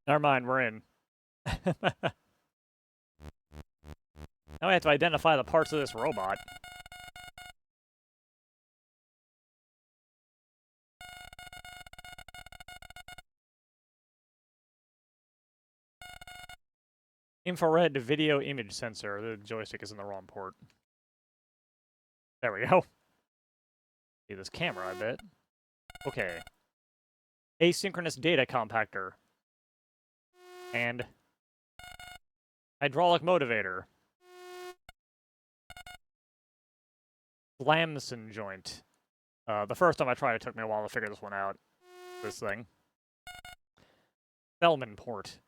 Never mind, we're in. Now I have to identify the parts of this robot. Infrared video image sensor. The joystick is in the wrong port. There we go. See this camera, I bet. Okay. Asynchronous data compactor. And hydraulic motivator. Lamson joint. The first time I tried it took me a while to figure this one out. This thing. Bellman port.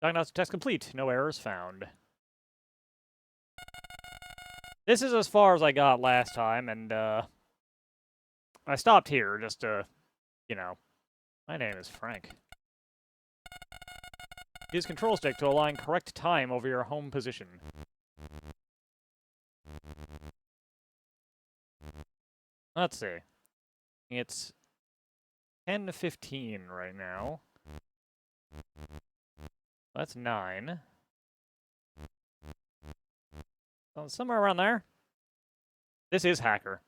Diagnostic test complete. No errors found. This is as far as I got last time, and I stopped here just to, you know, my name is Frank. Use control stick to align correct time over your home position. Let's see. It's 10 to 15 right now. That's 9. So somewhere around there. This is Hacker.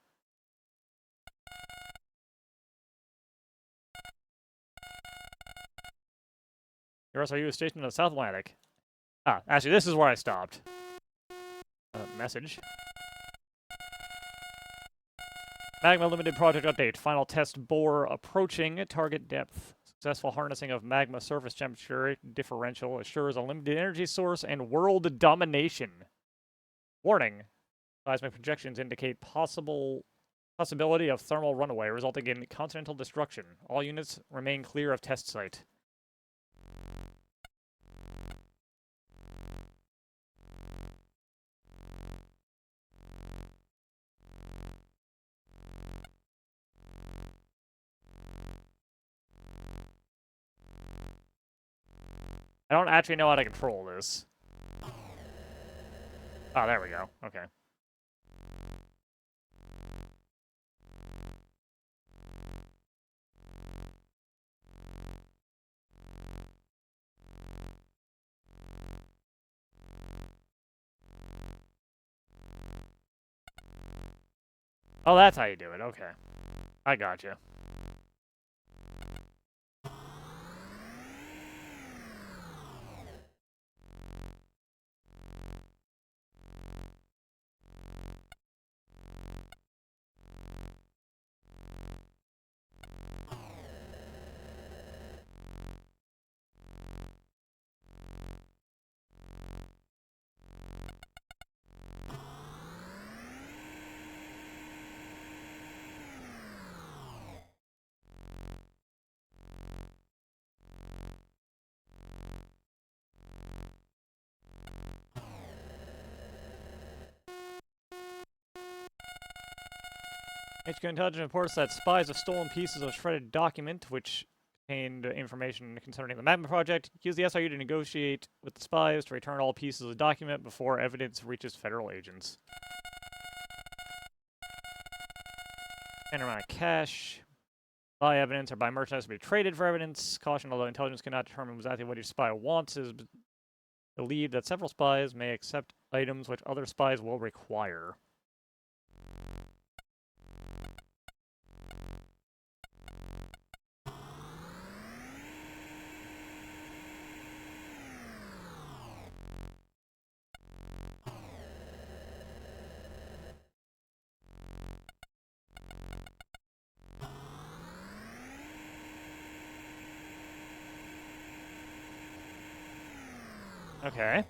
Your SRU is stationed in the South Atlantic. Ah, actually, this is where I stopped. Message. Magma Limited Project Update. Final test bore approaching target depth. Successful harnessing of magma surface temperature differential assures a limited energy source and world domination. Warning. Seismic projections indicate possibility of thermal runaway resulting in continental destruction. All units remain clear of test site. I don't actually know how to control this. Oh, there we go. Okay. Oh, that's how you do it. Okay. I got you. HQ Intelligence reports that spies have stolen pieces of shredded document which contained information concerning the Magma Project. Use the SRU to negotiate with the spies to return all pieces of the document before evidence reaches federal agents. And amount of cash. Buy evidence or buy merchandise to be traded for evidence. Caution, although intelligence cannot determine exactly what each spy wants, it is believed that several spies may accept items which other spies will require. Okay.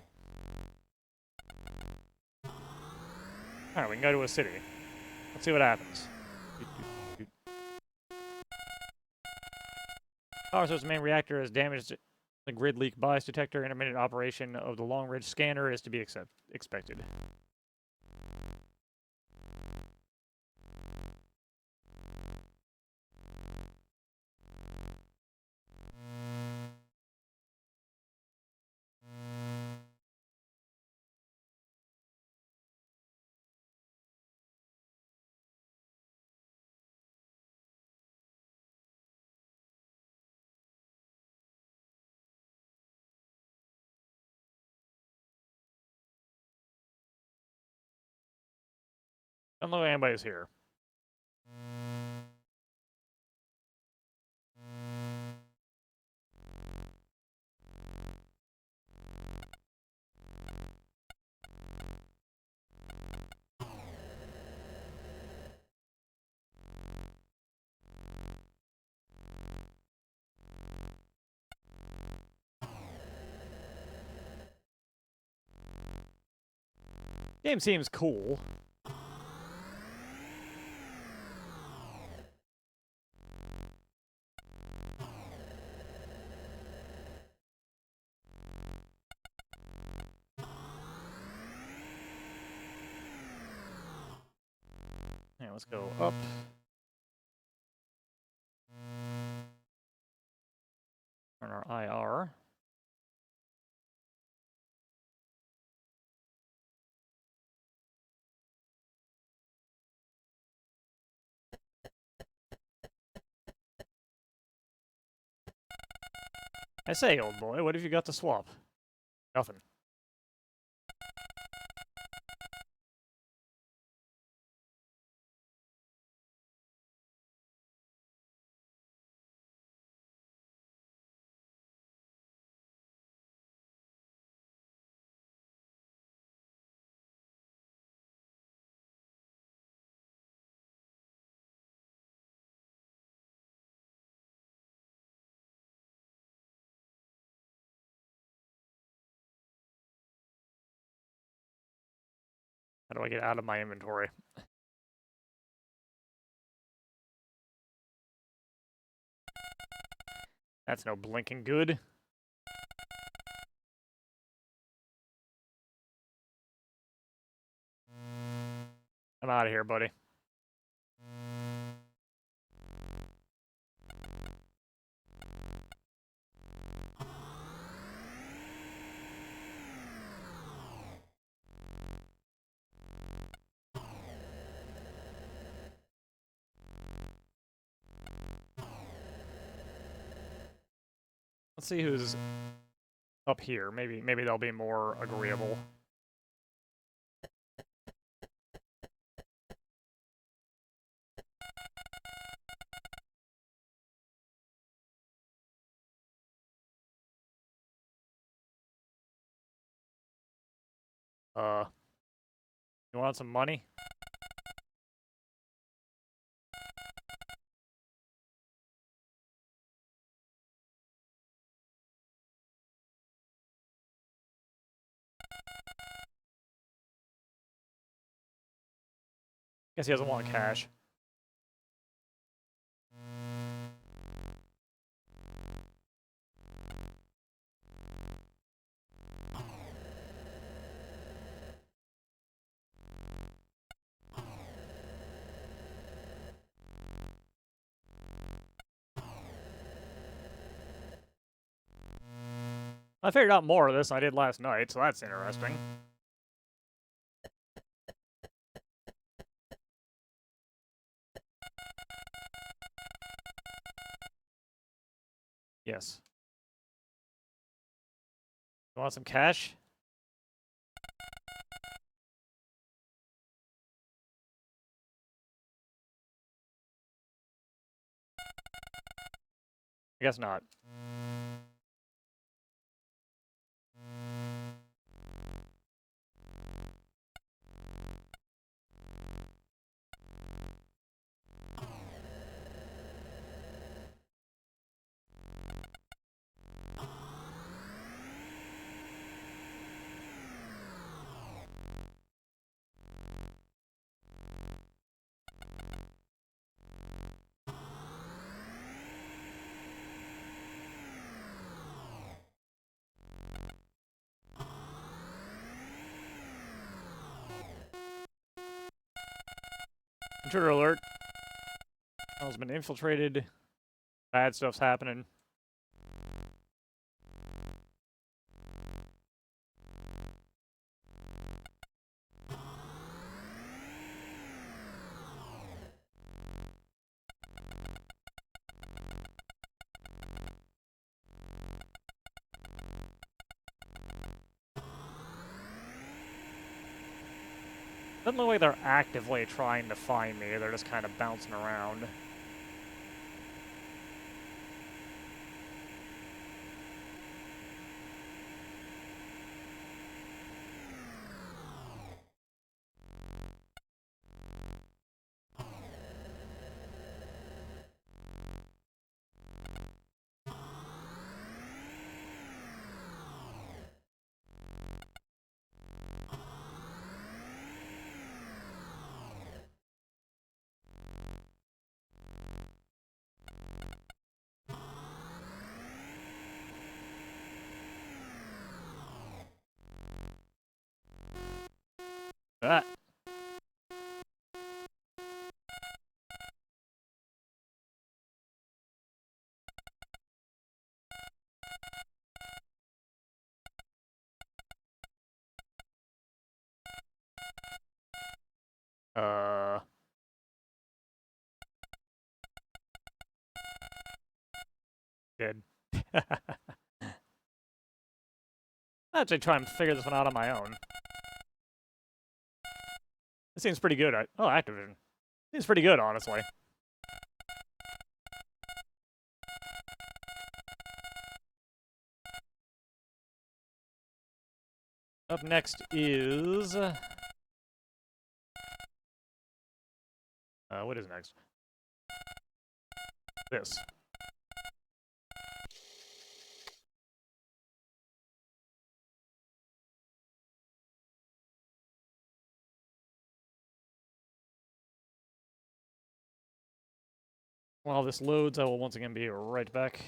Alright, we can go to a city. Let's see what happens. Power source main reactor is damaged. The grid leak bias detector. Intermittent operation of the long range scanner is to be expected. Don't look like anybody's here. Game seems cool. Yeah, let's go up. Turn our IR. I say, old boy, what have you got to swap? Nothing. How do I get out of my inventory? That's no blinking good. I'm out of here, buddy. Let's see who's up here. Maybe they'll be more agreeable. You want some money? Guess he doesn't want cash. I figured out more of this than I did last night, so that's interesting. Yes. You want some cash? I guess not. Intruder alert. Has been infiltrated. Bad stuff's happening. Doesn't look like they're actively trying to find me. They're just kind of bouncing around. Ah. Good. I'll actually try and figure this one out on my own. It seems pretty good. Oh, Activision. Seems pretty good, honestly. Up next is... what is next? This. While this loads, I will once again be right back.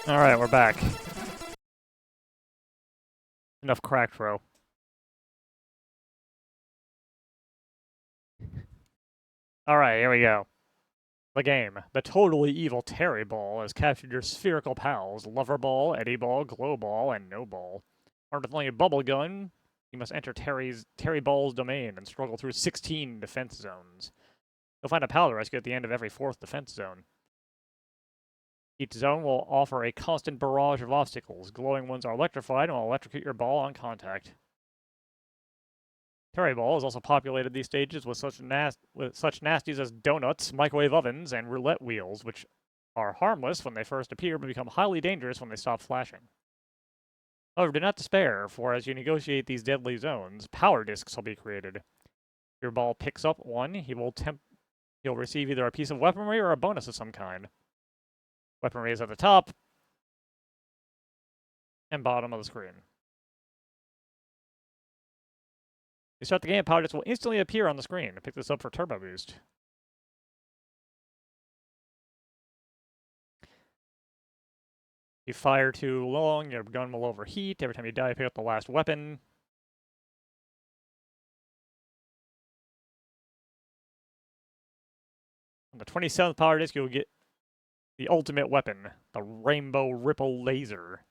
Alright, we're back. Enough crack throw. Alright, here we go. The game. The totally evil Terry Ball has captured your spherical pals, Lover Ball, Eddie Ball, Glow Ball, and No Ball. Armed with only a bubble gun, you must enter Terry Ball's domain and struggle through 16 defense zones. You'll find a pal to rescue at the end of every 4th defense zone. Each zone will offer a constant barrage of obstacles. Glowing ones are electrified and will electrocute your ball on contact. Terry Ball has also populated these stages with such nasties as donuts, microwave ovens, and roulette wheels, which are harmless when they first appear but become highly dangerous when they stop flashing. However, do not despair, for as you negotiate these deadly zones, power discs will be created. If your ball picks up one, he'll receive either a piece of weaponry or a bonus of some kind. Weaponry is at the top and bottom of the screen. You start the game, power discs will instantly appear on the screen. Pick this up for turbo boost. If you fire too long, your gun will overheat. Every time you die, pick up the last weapon. On the 27th power disc, you'll get the ultimate weapon, the Rainbow Ripple Laser.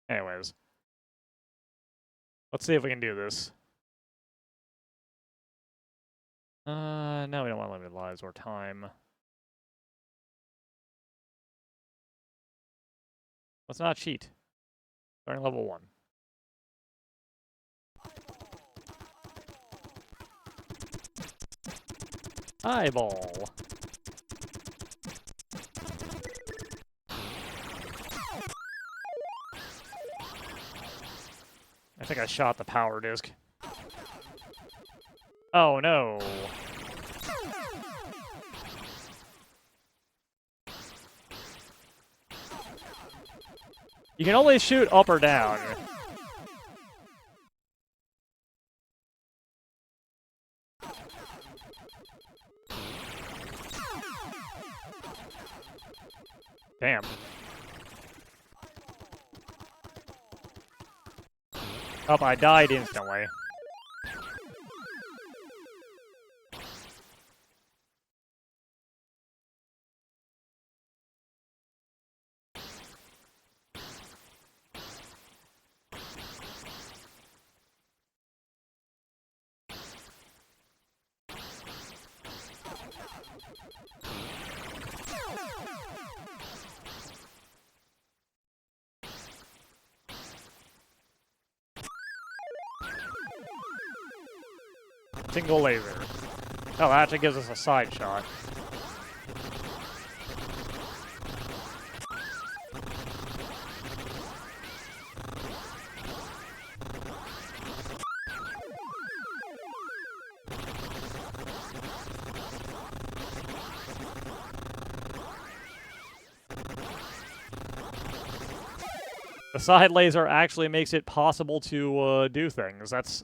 Anyways. Let's see if we can do this. No, we don't want limited lives or time. Let's not cheat. Starting level 1. Eyeball. I think I shot the power disc. Oh no. You can only shoot up or down. Damn. Oh, I died instantly. Single laser. Oh, that actually gives us a side shot. The side laser actually makes it possible to do things. That's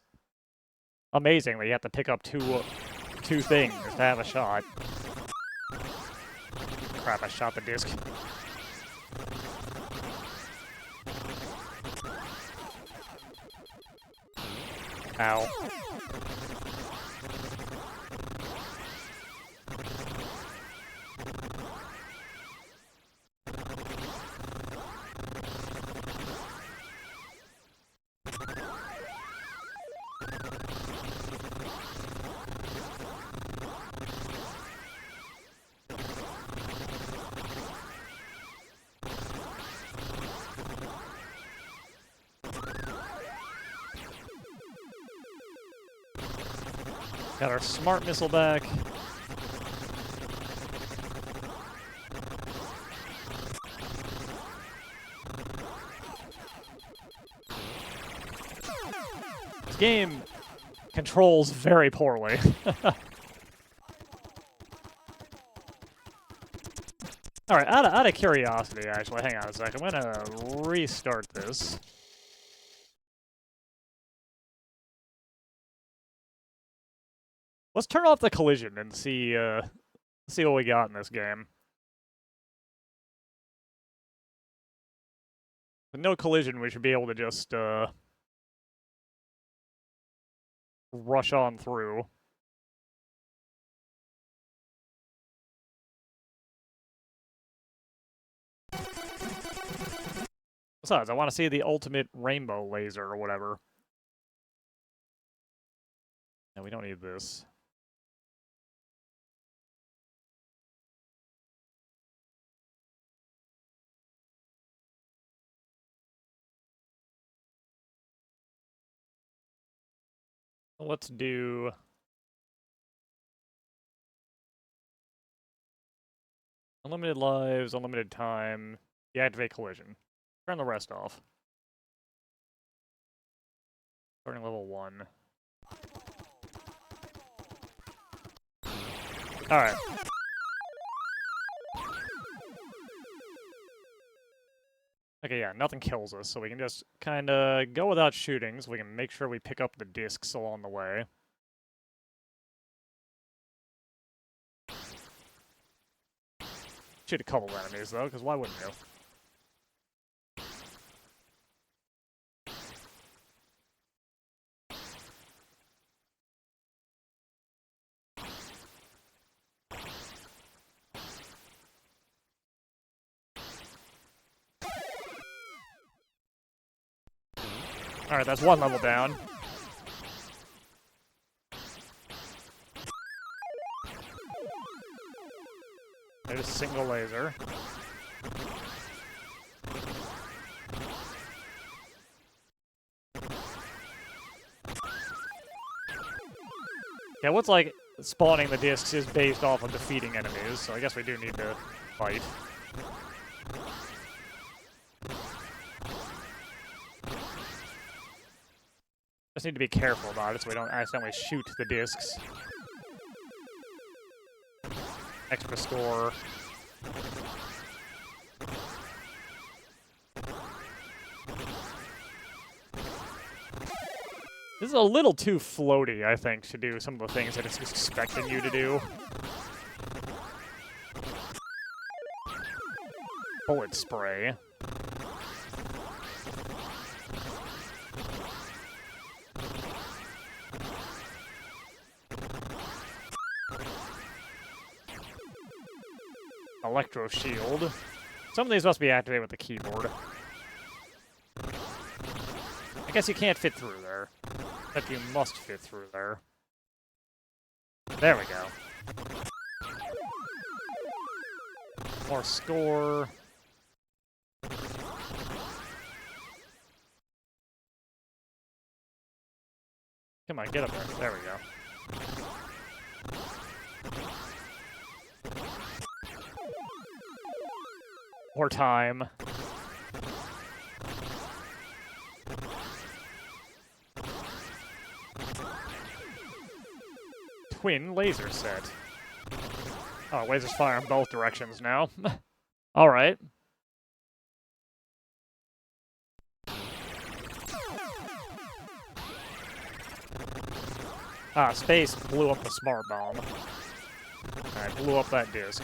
amazing that you have to pick up two things to have a shot. Crap, I shot the disc. Ow. Got our smart missile back. This game controls very poorly. Alright, out of curiosity, actually, hang on a second. I'm gonna restart this. Let's turn off the collision and see what we got in this game. With no collision, we should be able to just rush on through. Besides, I want to see the ultimate rainbow laser or whatever. No, we don't need this. Let's do... unlimited lives, unlimited time, deactivate collision. Turn the rest off. Starting level 1. Alright. Okay, yeah, nothing kills us, so we can just kinda go without shooting, so we can make sure we pick up the discs along the way. Shoot a couple enemies, though, because why wouldn't you? Alright, that's one level down. There's a single laser. Yeah, what's like spawning the discs is based off of defeating enemies, so I guess we do need to fight. Just need to be careful about it so we don't accidentally shoot the discs. Extra score. This is a little too floaty, I think, to do some of the things that it's expecting you to do. Bullet spray. Electro shield. Some of these must be activated with the keyboard. I guess you can't fit through there. But you must fit through there. There we go. More score. Come on, get up there. There we go. More time. Twin laser set. Oh, lasers fire in both directions now. Alright. Ah, space blew up the smart bomb. I blew up that disc.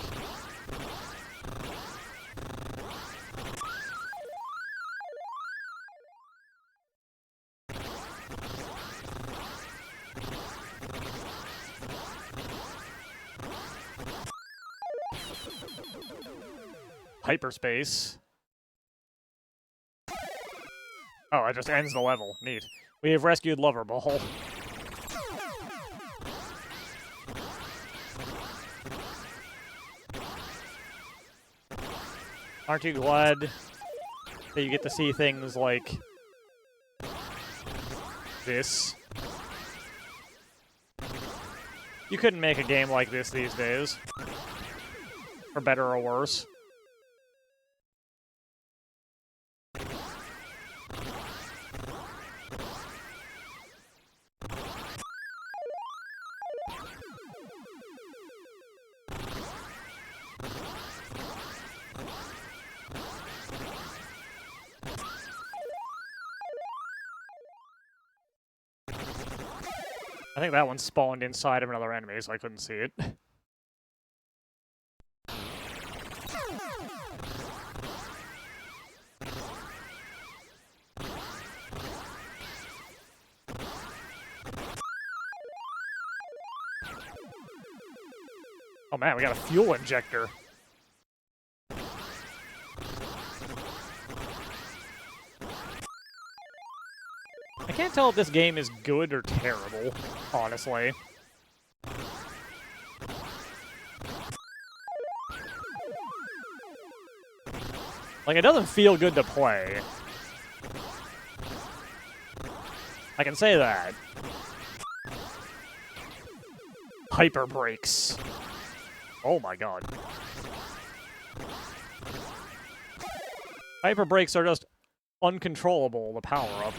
Hyperspace. Oh, it just ends the level. Neat. We have rescued Loverball. Aren't you glad that you get to see things like this? You couldn't make a game like this these days. For better or worse. I think that one spawned inside of another enemy, so I couldn't see it. Oh man, we got a fuel injector. I can't tell if this game is good or terrible, honestly. Like, it doesn't feel good to play. I can say that. Hyper brakes. Oh my god. Hyper brakes are just uncontrollable to power up.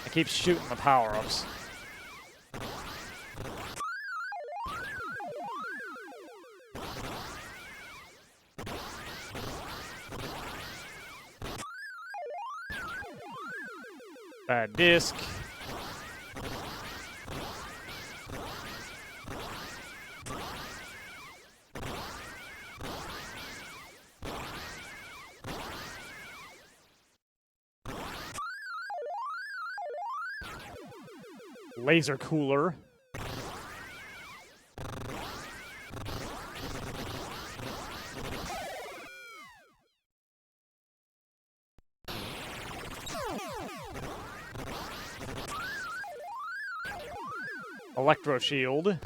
I keep shooting the power-ups. Bad disc. Laser cooler. Electro shield.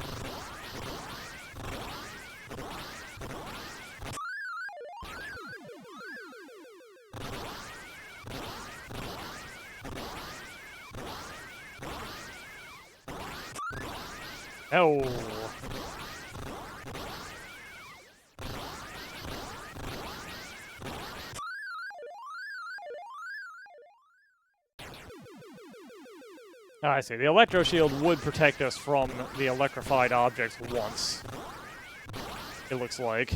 No. Oh, I see. The electro shield would protect us from the electrified objects once. It looks like.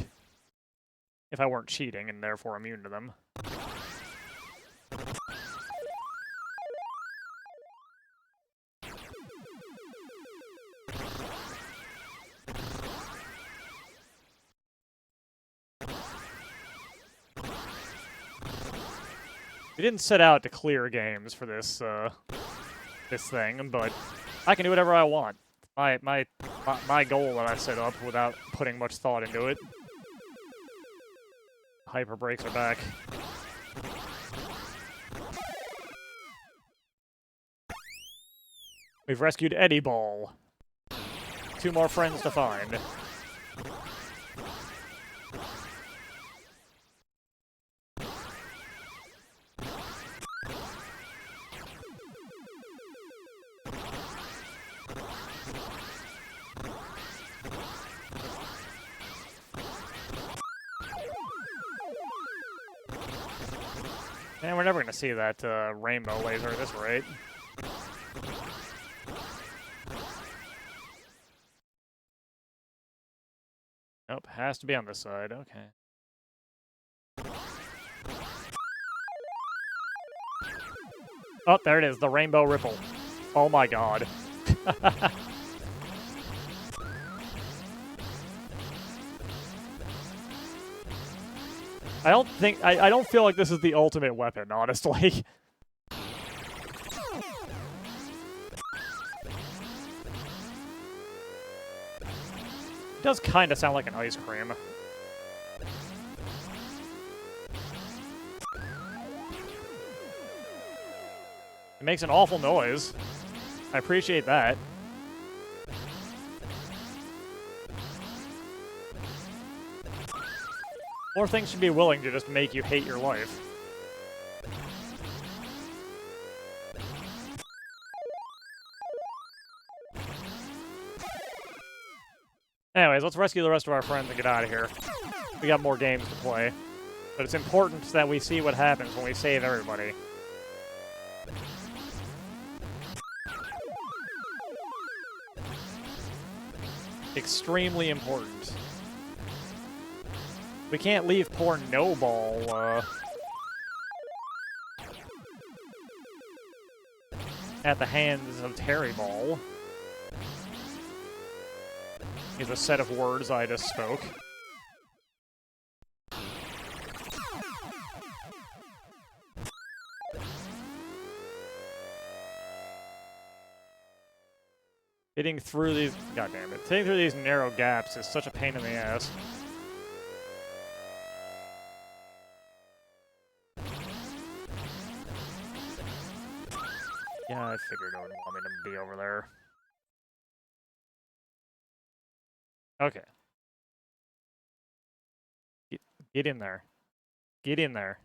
If I weren't cheating and therefore immune to them. We didn't set out to clear games for this, this thing, but I can do whatever I want. My goal that I set up without putting much thought into it. Hyper brakes are back. We've rescued Eddie Ball. 2 more friends to find. Man, we're never gonna see that rainbow laser at this rate. Nope, has to be on this side. Okay. Oh, there it is, the rainbow ripple. Oh my god. I don't feel like this is the ultimate weapon, honestly. It does kind of sound like an ice cream. It makes an awful noise. I appreciate that. More things should be willing to just make you hate your life. Anyways, let's rescue the rest of our friends and get out of here. We got more games to play. But it's important that we see what happens when we save everybody. Extremely important. We can't leave poor No Ball, at the hands of Terry Ball. Is a set of words I just spoke. Hitting through these... God damn it. Hitting through these narrow gaps is such a pain in the ass. Yeah, I figured it would want me to be over there. Okay. Get in there. Get in there.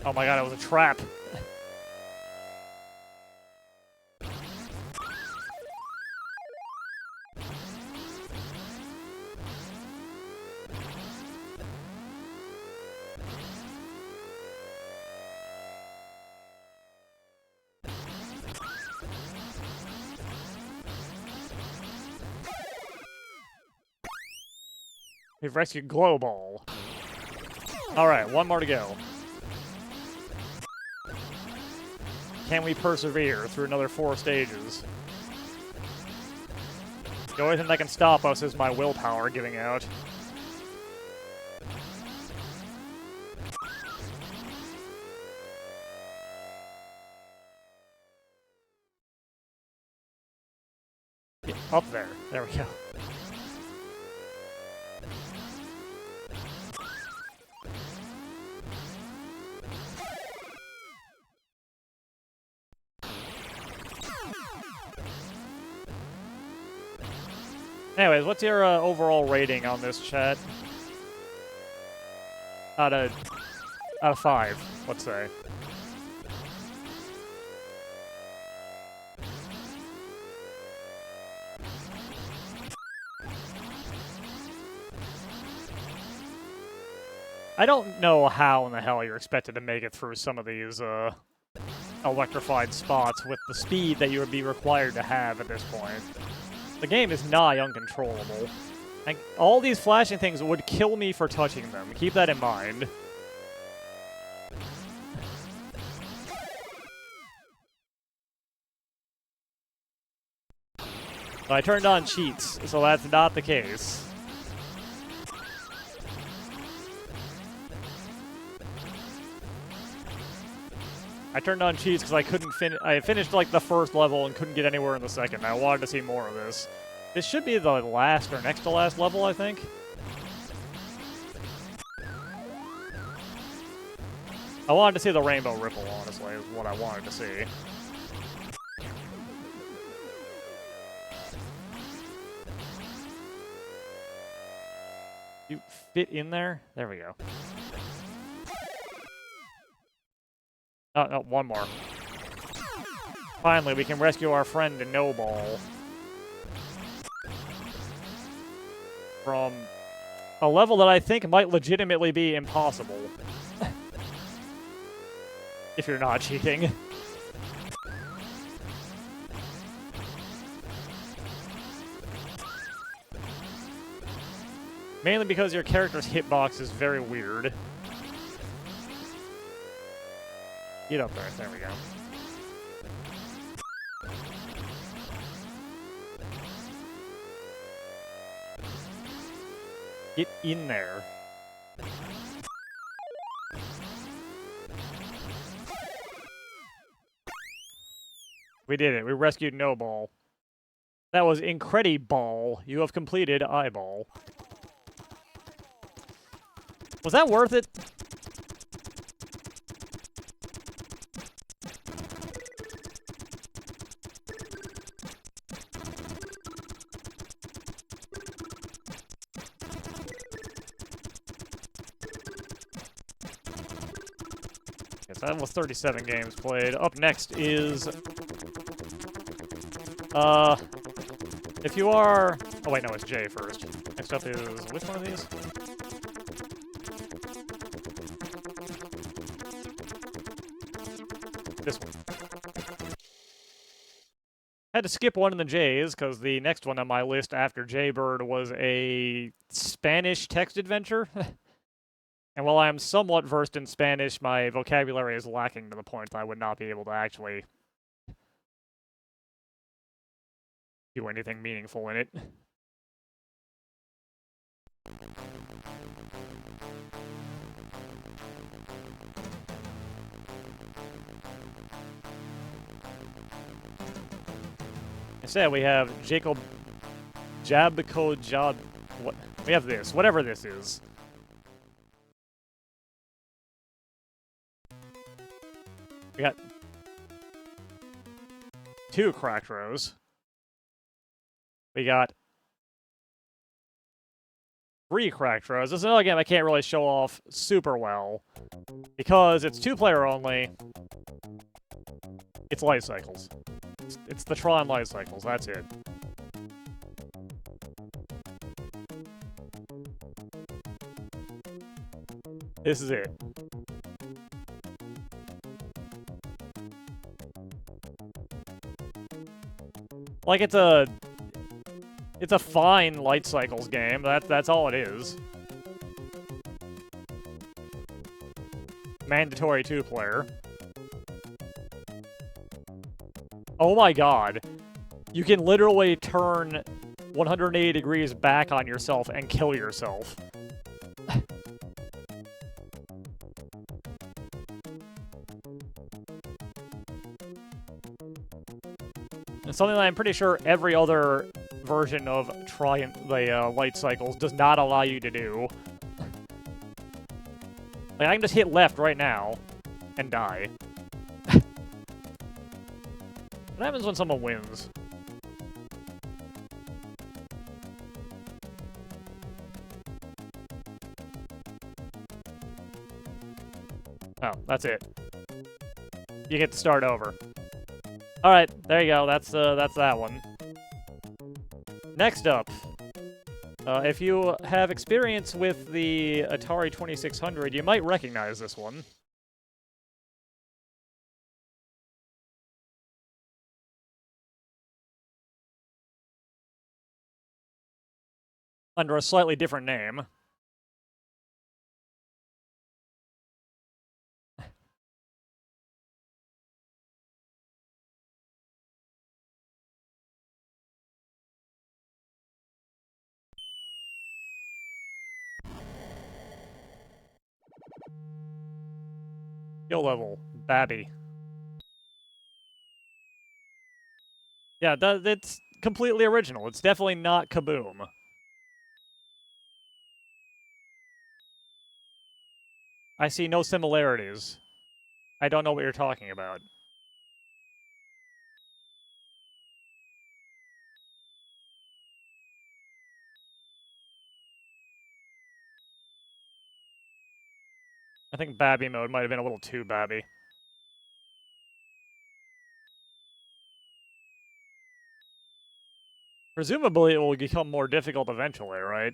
Oh my god, it was a trap. We've rescued Glow Ball. Alright, 1 more to go. Can we persevere through another 4 stages? The only thing that can stop us is my willpower giving out. Yeah, up there. There we go. Anyways, what's your overall rating on this, chat? Out of 5, let's say. I don't know how in the hell you're expected to make it through some of these electrified spots with the speed that you would be required to have at this point. The game is nigh uncontrollable. And all these flashing things would kill me for touching them. Keep that in mind. I turned on cheats, so that's not the case. I turned on cheats because I couldn't finish. I finished like the first level and couldn't get anywhere in the second. I wanted to see more of this. This should be the last or next to last level, I think. I wanted to see the rainbow ripple, honestly, is what I wanted to see. You fit in there? There we go. Oh, no, one more. Finally, we can rescue our friend No Ball from a level that I think might legitimately be impossible. If you're not cheating. Mainly because your character's hitbox is very weird. Get up there. There we go. Get in there. We did it. We rescued No Ball. That was incredible. You have completed Eyeball. Was that worth it? That was 37 games played. Up next is... if you are... Oh wait, no, it's J first. Next up is... Which one of these? This one. Had to skip one of the J's, because the next one on my list after Jaybird was a Spanish text adventure. And while I am somewhat versed in Spanish, my vocabulary is lacking to the point that I would not be able to actually do anything meaningful in it. Instead, we have Jacob Jabco Job. What? We have this, whatever this is. We got 2 cracked rows. We got 3 cracked rows. This is another game I can't really show off super well because it's 2-player only. It's light cycles. It's the Tron light cycles. That's it. This is it. Like, it's a fine light cycles game. That's all it is. Mandatory 2-player. Oh my god. You can literally turn 180 degrees back on yourself and kill yourself. It's something that I'm pretty sure every other version of the light cycles does not allow you to do. Like, I can just hit left right now and die. What happens when someone wins? Oh, that's it. You get to start over. Alright, there you go. That's that one. Next up. If you have experience with the Atari 2600, you might recognize this one. Under a slightly different name. Skill level, Babby. Yeah, it's completely original. It's definitely not Kaboom. I see no similarities. I don't know what you're talking about. I think Babby mode might have been a little too Babby. Presumably it will become more difficult eventually, right?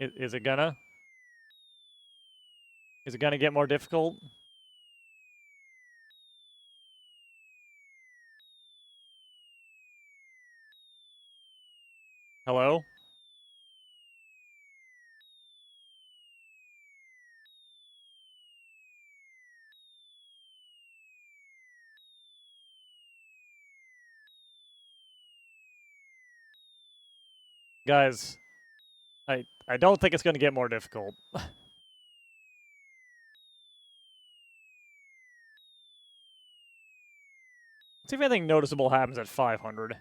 Is it gonna? Is it gonna get more difficult? Hello? Guys, I don't think it's gonna get more difficult. Let's see if anything noticeable happens at 500.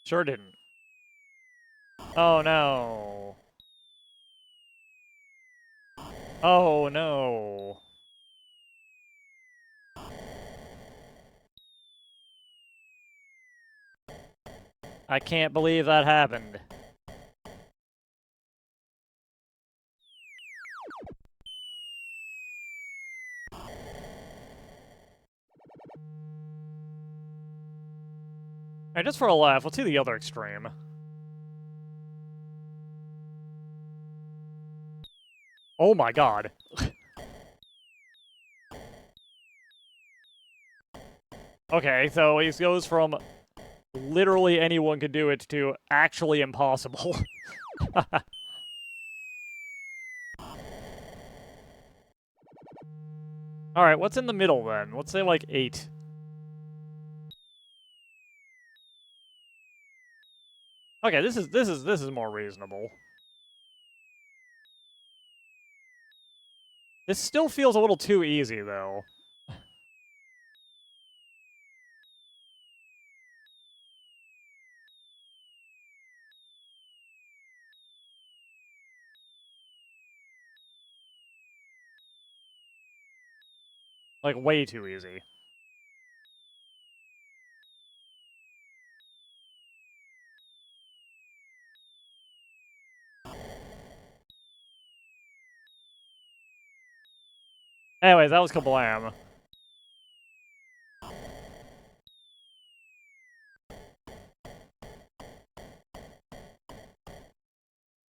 Sure didn't. Oh no. Oh no. I can't believe that happened. Alright, just for a laugh, let's see the other extreme. Oh my god. Okay, so he goes from literally anyone could do it to actually impossible. Alright, what's in the middle then? Let's say like 8. Okay, this is more reasonable. This still feels a little too easy though. Like way too easy. Anyways, that was kablam.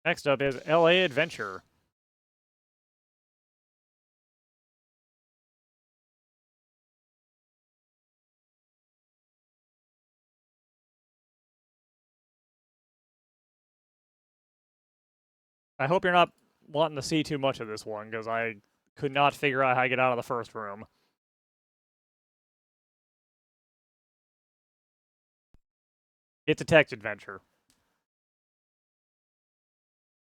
Next up is LA Adventure. I hope you're not wanting to see too much of this one, because I could not figure out how to get out of the first room. It's a text adventure.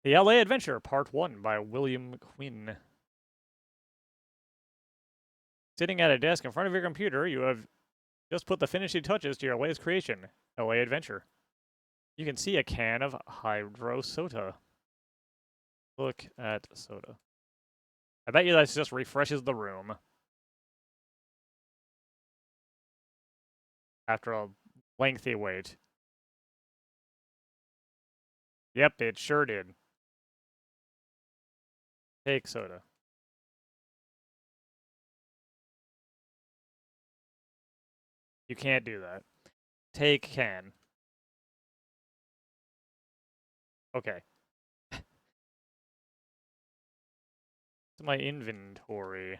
The LA Adventure, Part 1 by William Quinn. Sitting at a desk in front of your computer, you have just put the finishing touches to your latest creation, LA Adventure. You can see a can of hydro soda. Look at soda. I bet you that just refreshes the room. After a lengthy wait. Yep, it sure did. Take soda. You can't do that. Take can. Okay. To my inventory.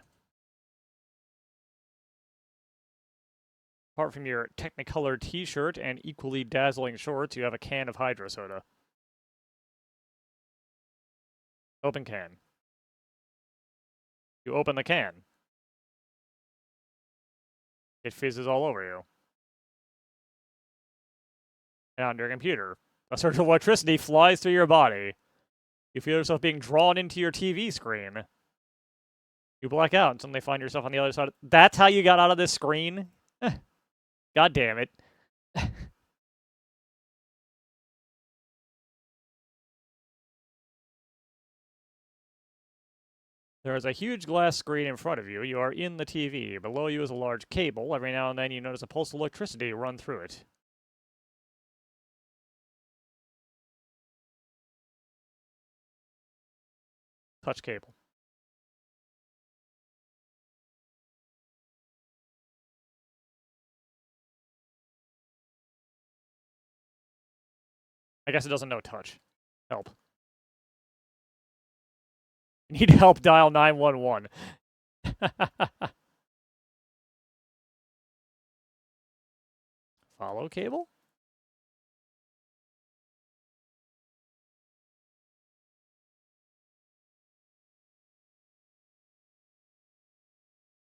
Apart from your Technicolor t-shirt and equally dazzling shorts, you have a can of hydro soda. Open can. You open the can. It fizzes all over you. And on your computer, a surge of electricity flies through your body. You feel yourself being drawn into your TV screen. You black out and suddenly find yourself on the other side. That's how you got out of this screen? God damn it. There is a huge glass screen in front of you. You are in the TV. Below you is a large cable. Every now and then you notice a pulse of electricity run through it. Touch cable. I guess it doesn't know touch. Help. Need help, dial 911. Follow cable?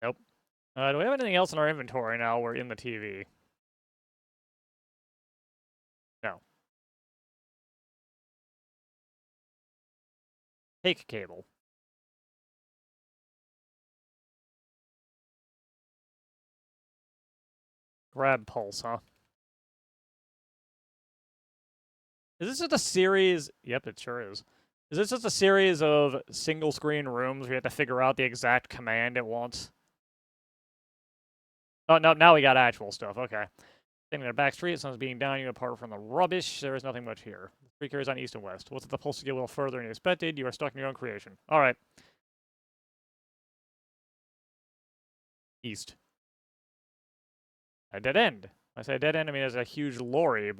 Nope. Do we have anything else in our inventory now? We're in the TV. No. Take cable. Grab pulse, huh? Is this just a series? Yep, it sure is. Is this just a series of single screen rooms where you have to figure out the exact command it wants? Oh, no, now we got actual stuff. Okay. Standing in a back street, sun's being down you apart from the rubbish. There is nothing much here. The street carries on east and west. What's the pulse to get a little further than you expected? You are stuck in your own creation. All right. East. A dead end. I say dead end, I mean there's a huge lorry.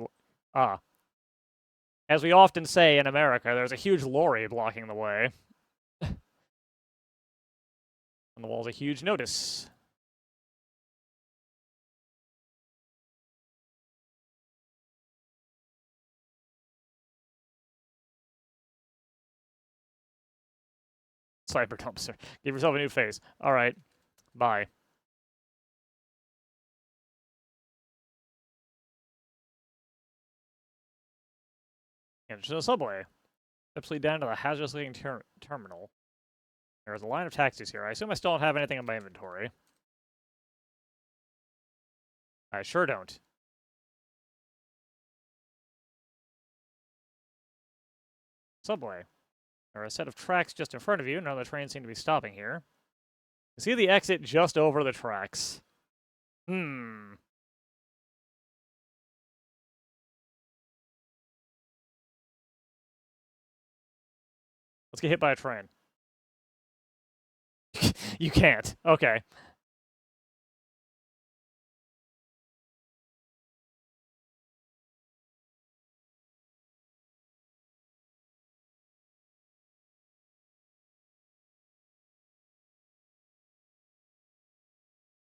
As we often say in America, there's a huge lorry blocking the way. On the wall's a huge notice. Cyber dumpster. Give yourself a new face. All right. Bye. Enter the subway. Steps lead down to the hazardous-looking terminal. There's a line of taxis here. I assume I still don't have anything in my inventory. I sure don't. Subway. There are a set of tracks just in front of you. None of the trains seem to be stopping here. You see the exit just over the tracks. Let's get hit by a train. You can't. Okay.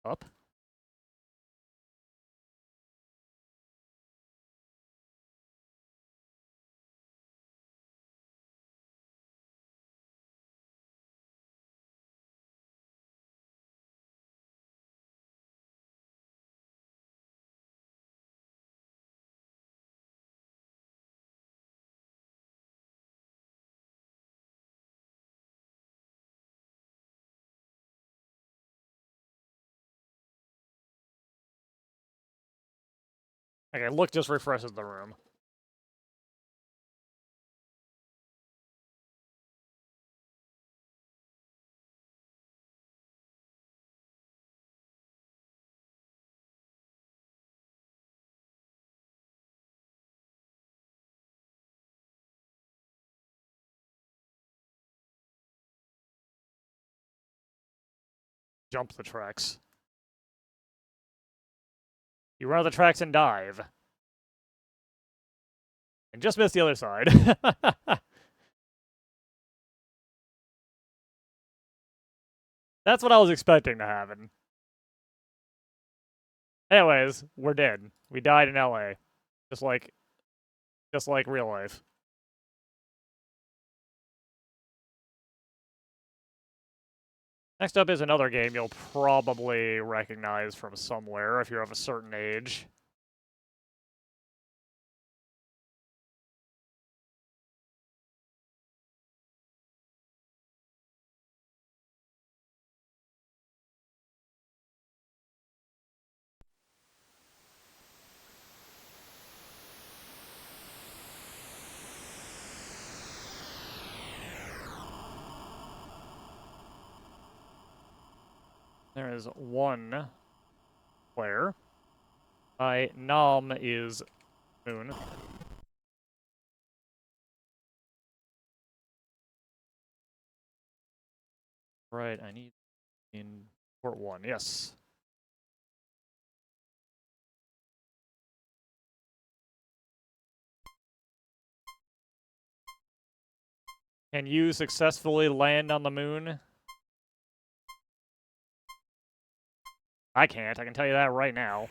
Up. Okay, look just refreshes the room. Jump the tracks. You run out the tracks and dive. And just miss the other side. That's what I was expecting to happen. Anyways, we're dead. We died in LA. Just like real life. Next up is another game you'll probably recognize from somewhere if you're of a certain age. There is one player. My nom is Moon. Right, I need in port 1, yes. Can you successfully land on the moon? I can't, I can tell you that right now.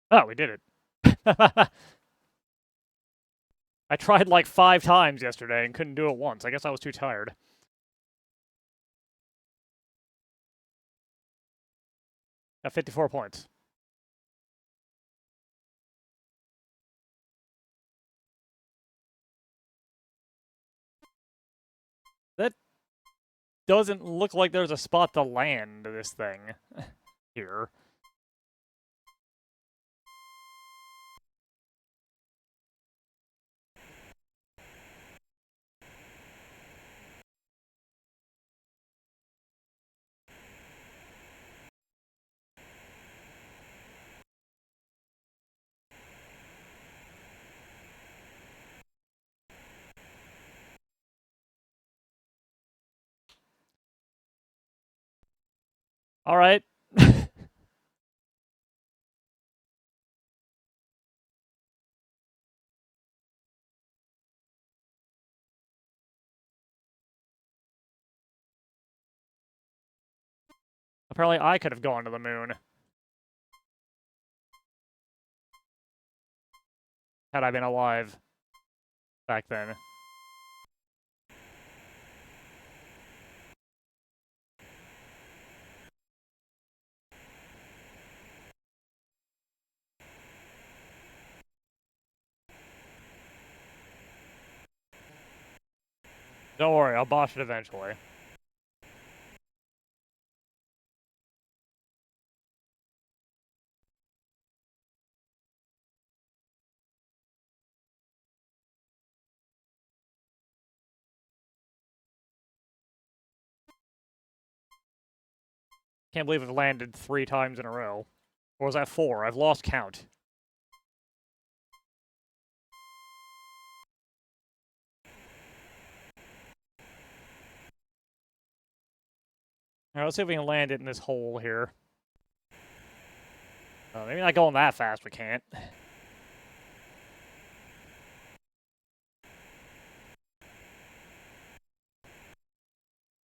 Oh, we did it. I tried like 5 times yesterday and couldn't do it once. I guess I was too tired. Got 54 points. That doesn't look like there's a spot to land this thing here. All right. Apparently I could have gone to the moon had I been alive back then. Don't worry, I'll boss it eventually. Can't believe it landed 3 times in a row. Or was that 4? I've lost count. Alright, let's see if we can land it in this hole here. Maybe not going that fast, we can't.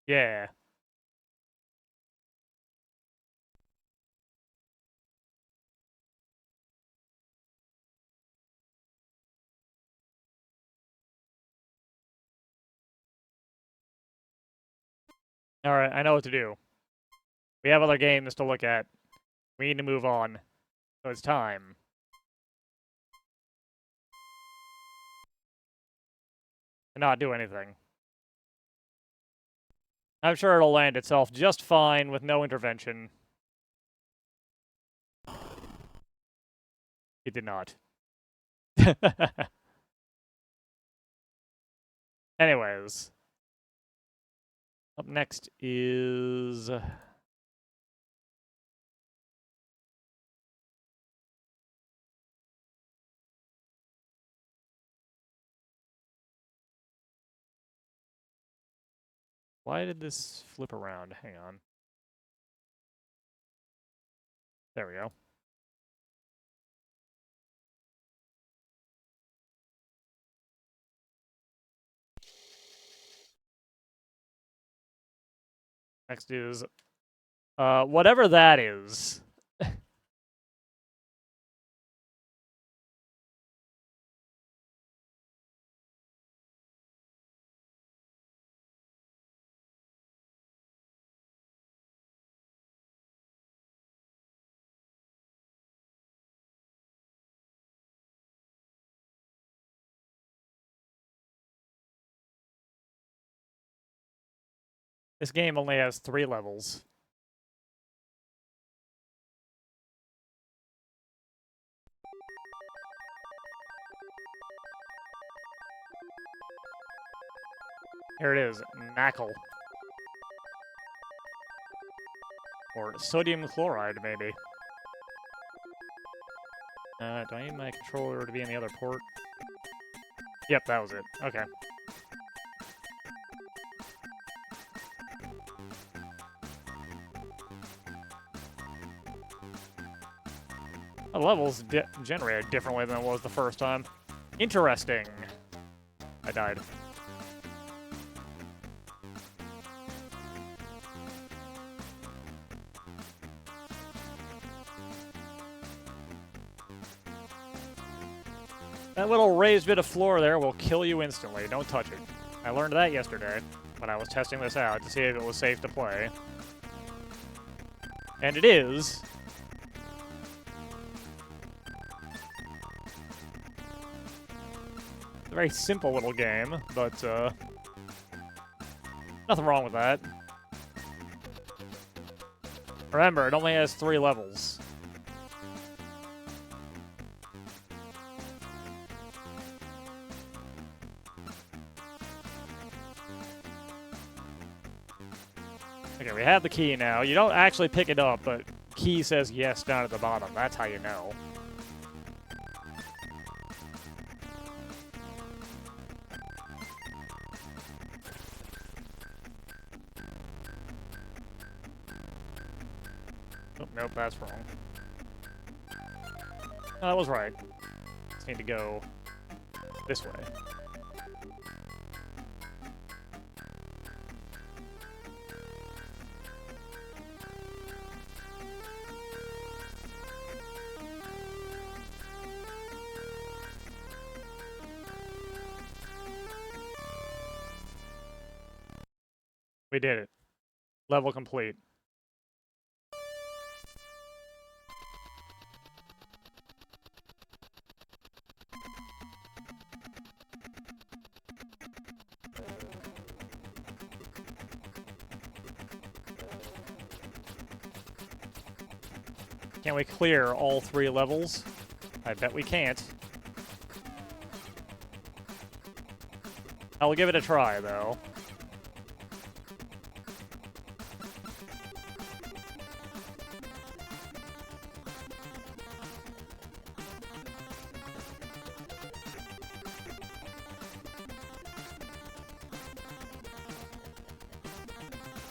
Yeah. Alright, I know what to do. We have other games to look at. We need to move on. So it's time. To not do anything. I'm sure it'll land itself just fine with no intervention. It did not. Anyways. Up next is... Why did this flip around? Hang on. There we go. Next is... whatever that is. This game only has 3 levels. Here it is, Knackle. Or sodium chloride, maybe. Do I need my controller to be in the other port? Yep, that was it. Okay. The level's generated differently than it was the first time. Interesting. I died. That little raised bit of floor there will kill you instantly. Don't touch it. I learned that yesterday when I was testing this out to see if it was safe to play. And it is. It's a very simple little game, but nothing wrong with that. Remember, it only has 3 levels. Okay, we have the key now. You don't actually pick it up, but key says yes down at the bottom. That's how you know. Oh, nope, that's wrong. No, that was right. Just need to go this way. We did it. Level complete. Can we clear all 3 levels? I bet we can't. I'll give it a try, though.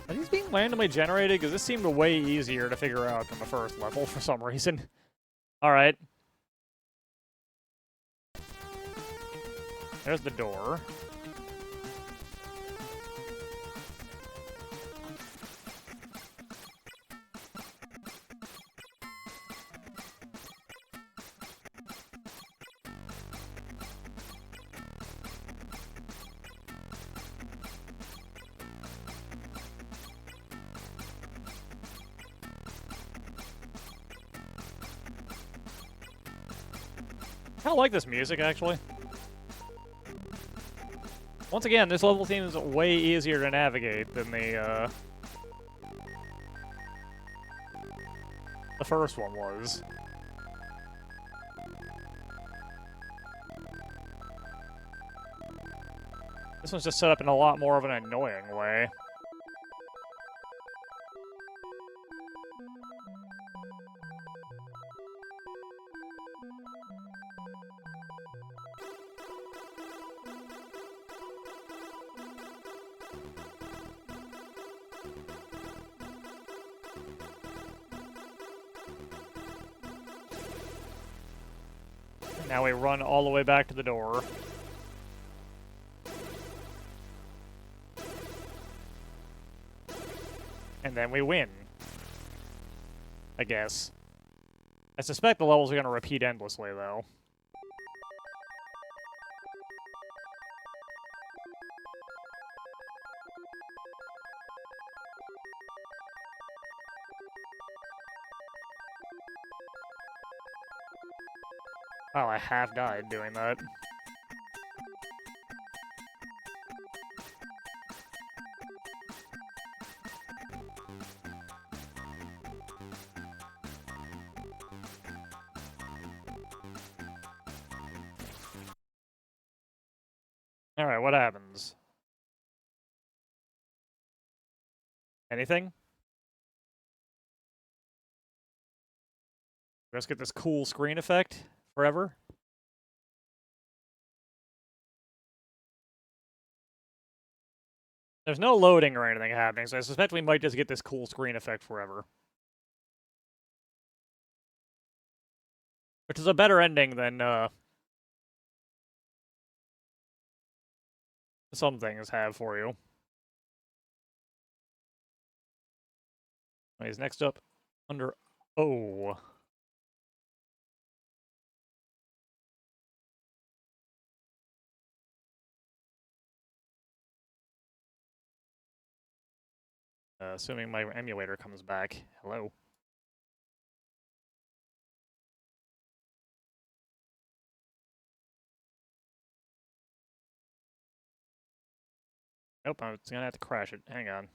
Are these being randomly generated? Because this seemed way easier to figure out than the first level for some reason. Alright. There's the door. I kind of like this music, actually. Once again, this level seems way easier to navigate than the first one was. This one's just set up in a lot more of an annoying way. Now we run all the way back to the door. And then we win. I guess. I suspect the levels are going to repeat endlessly, though. Oh, I half died doing that. Alright, what happens? Anything? Let's get this cool screen effect forever. There's no loading or anything happening, so I suspect we might just get this cool screen effect forever. Which is a better ending than, some things have for you. He's next up under O. Assuming my emulator comes back. Hello. Nope, I'm gonna have to crash it. Hang on.